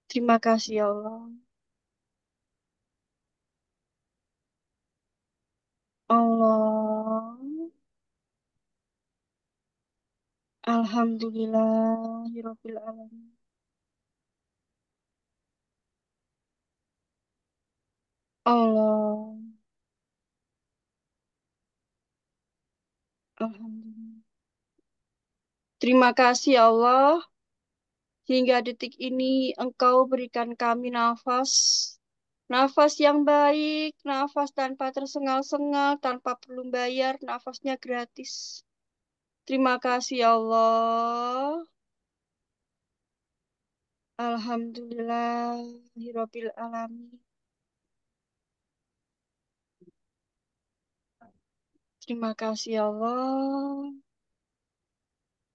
terima kasih ya Allah. Allah. Alhamdulillahirabbil alamin. Allah. Alhamdulillah. Terima kasih ya Allah, hingga detik ini Engkau berikan kami nafas. Nafas yang baik, nafas tanpa tersengal-sengal, tanpa perlu bayar, nafasnya gratis. Terima kasih ya Allah. Alhamdulillahirabbil alamin. Terima kasih ya Allah.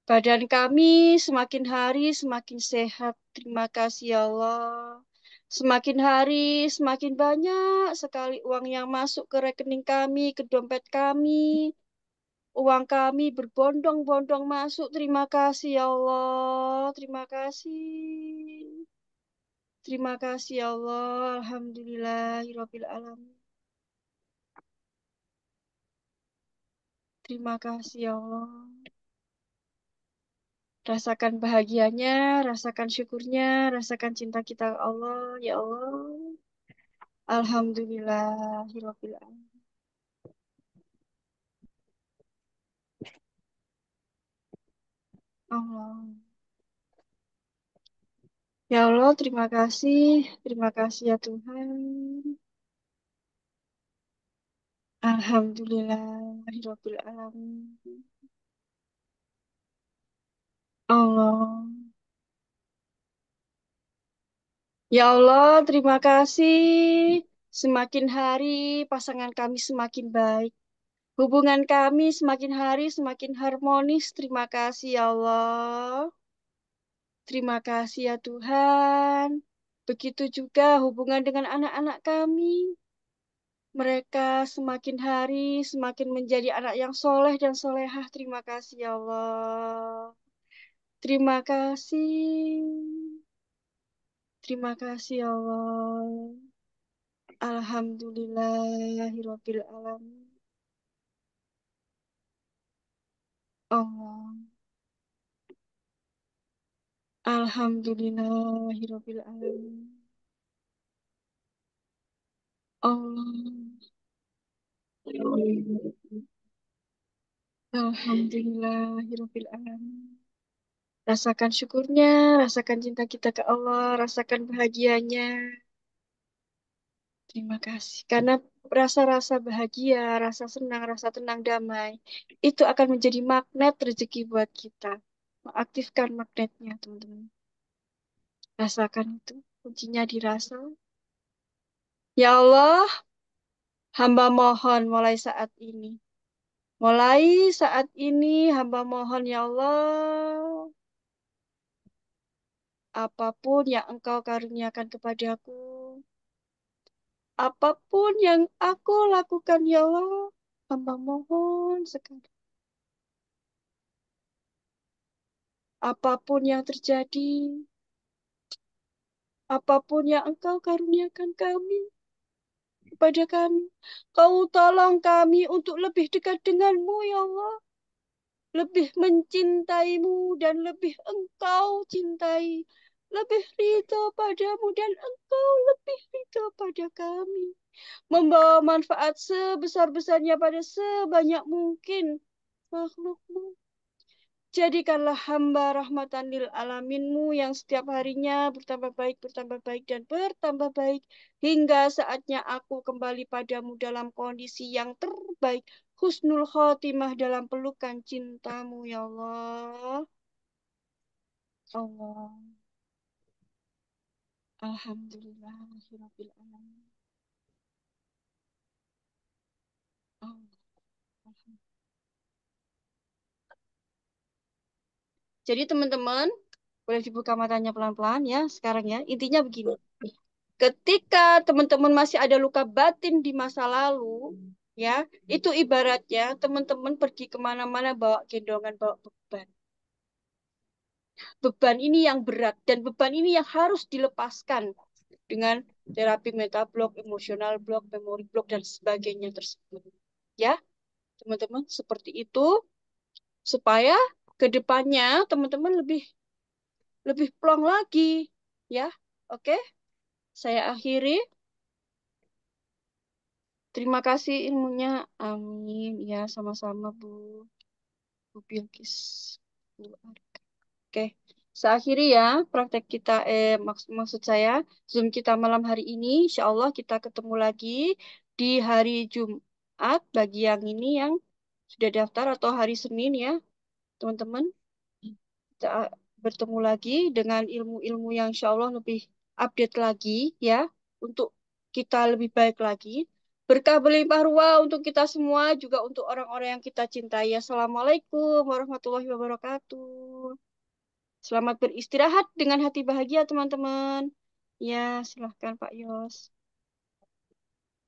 Badan kami semakin hari semakin sehat. Terima kasih ya Allah. Semakin hari semakin banyak sekali uang yang masuk ke rekening kami, ke dompet kami. Uang kami berbondong-bondong masuk. Terima kasih ya Allah. Terima kasih. Terima kasih ya Allah. Alhamdulillahirabbil alamin. Terima kasih ya Allah. Rasakan bahagianya, rasakan syukurnya, rasakan cinta kita ke Allah, ya Allah. Alhamdulillahirabbil alamin. Allah. Ya Allah, terima kasih ya Tuhan. Alhamdulillahirabbil alamin. Allah. Ya Allah, terima kasih. Semakin hari pasangan kami semakin baik. Hubungan kami semakin hari semakin harmonis. Terima kasih ya Allah. Terima kasih ya Tuhan. Begitu juga hubungan dengan anak-anak kami. Mereka semakin hari semakin menjadi anak yang soleh dan solehah. Terima kasih ya Allah. Terima kasih. Terima kasih ya Allah. Alhamdulillahirabbil alamin. Allah. Alhamdulillahirabbil alamin. Allah. Alhamdulillahirabbil alamin. Rasakan syukurnya, rasakan cinta kita ke Allah, rasakan bahagianya. Terima kasih. Karena rasa-rasa bahagia, rasa senang, rasa tenang, damai, itu akan menjadi magnet rezeki buat kita. Mengaktifkan magnetnya, teman-teman. Rasakan itu. Kuncinya dirasa. Ya Allah, hamba mohon mulai saat ini. Mulai saat ini, hamba mohon ya Allah, apapun yang Engkau karuniakan kepadaku, apapun yang aku lakukan ya Allah, hamba mohon sekali. Apapun yang terjadi, apapun yang Engkau karuniakan kami, kepada kami, Kau tolong kami untuk lebih dekat denganmu ya Allah. lebih mencintaimu dan lebih engkau cintai, lebih ridho padamu dan engkau lebih ridho pada kami, membawa manfaat sebesar-besarnya pada sebanyak mungkin makhlukmu. Jadikanlah hamba rahmatan lil alaminmu yang setiap harinya bertambah baik, dan bertambah baik. Hingga saatnya aku kembali padamu dalam kondisi yang terbaik. Husnul khotimah dalam pelukan cintamu, ya Allah. Allah. Alhamdulillahirabbil alamin. Allah. Jadi teman-teman, boleh dibuka matanya pelan-pelan ya sekarang ya. Intinya begini. Ketika teman-teman masih ada luka batin di masa lalu, ya, itu ibaratnya teman-teman pergi kemana-mana bawa gendongan, bawa beban. Beban ini yang berat dan beban ini yang harus dilepaskan dengan terapi mental block, emosional block, memori block dan sebagainya tersebut. Ya, teman-teman seperti itu supaya ke depannya teman-teman lebih plong lagi, ya. Oke, saya akhiri. Terima kasih ilmunya. Amin. Ya, sama-sama Bu Bilkis. Bu Arka. Oke. Saya akhiri ya praktek kita, maksud saya Zoom kita malam hari ini. Insya Allah kita ketemu lagi di hari Jumat bagi yang ini yang sudah daftar atau hari Senin ya, teman-teman. Kita bertemu lagi dengan ilmu-ilmu yang insya Allah lebih update lagi ya, untuk kita lebih baik lagi. Berkah berlimpah ruah untuk kita semua, juga untuk orang-orang yang kita cintai. Assalamualaikum warahmatullahi wabarakatuh. Selamat beristirahat dengan hati bahagia, teman-teman. Ya, silahkan Pak Yos.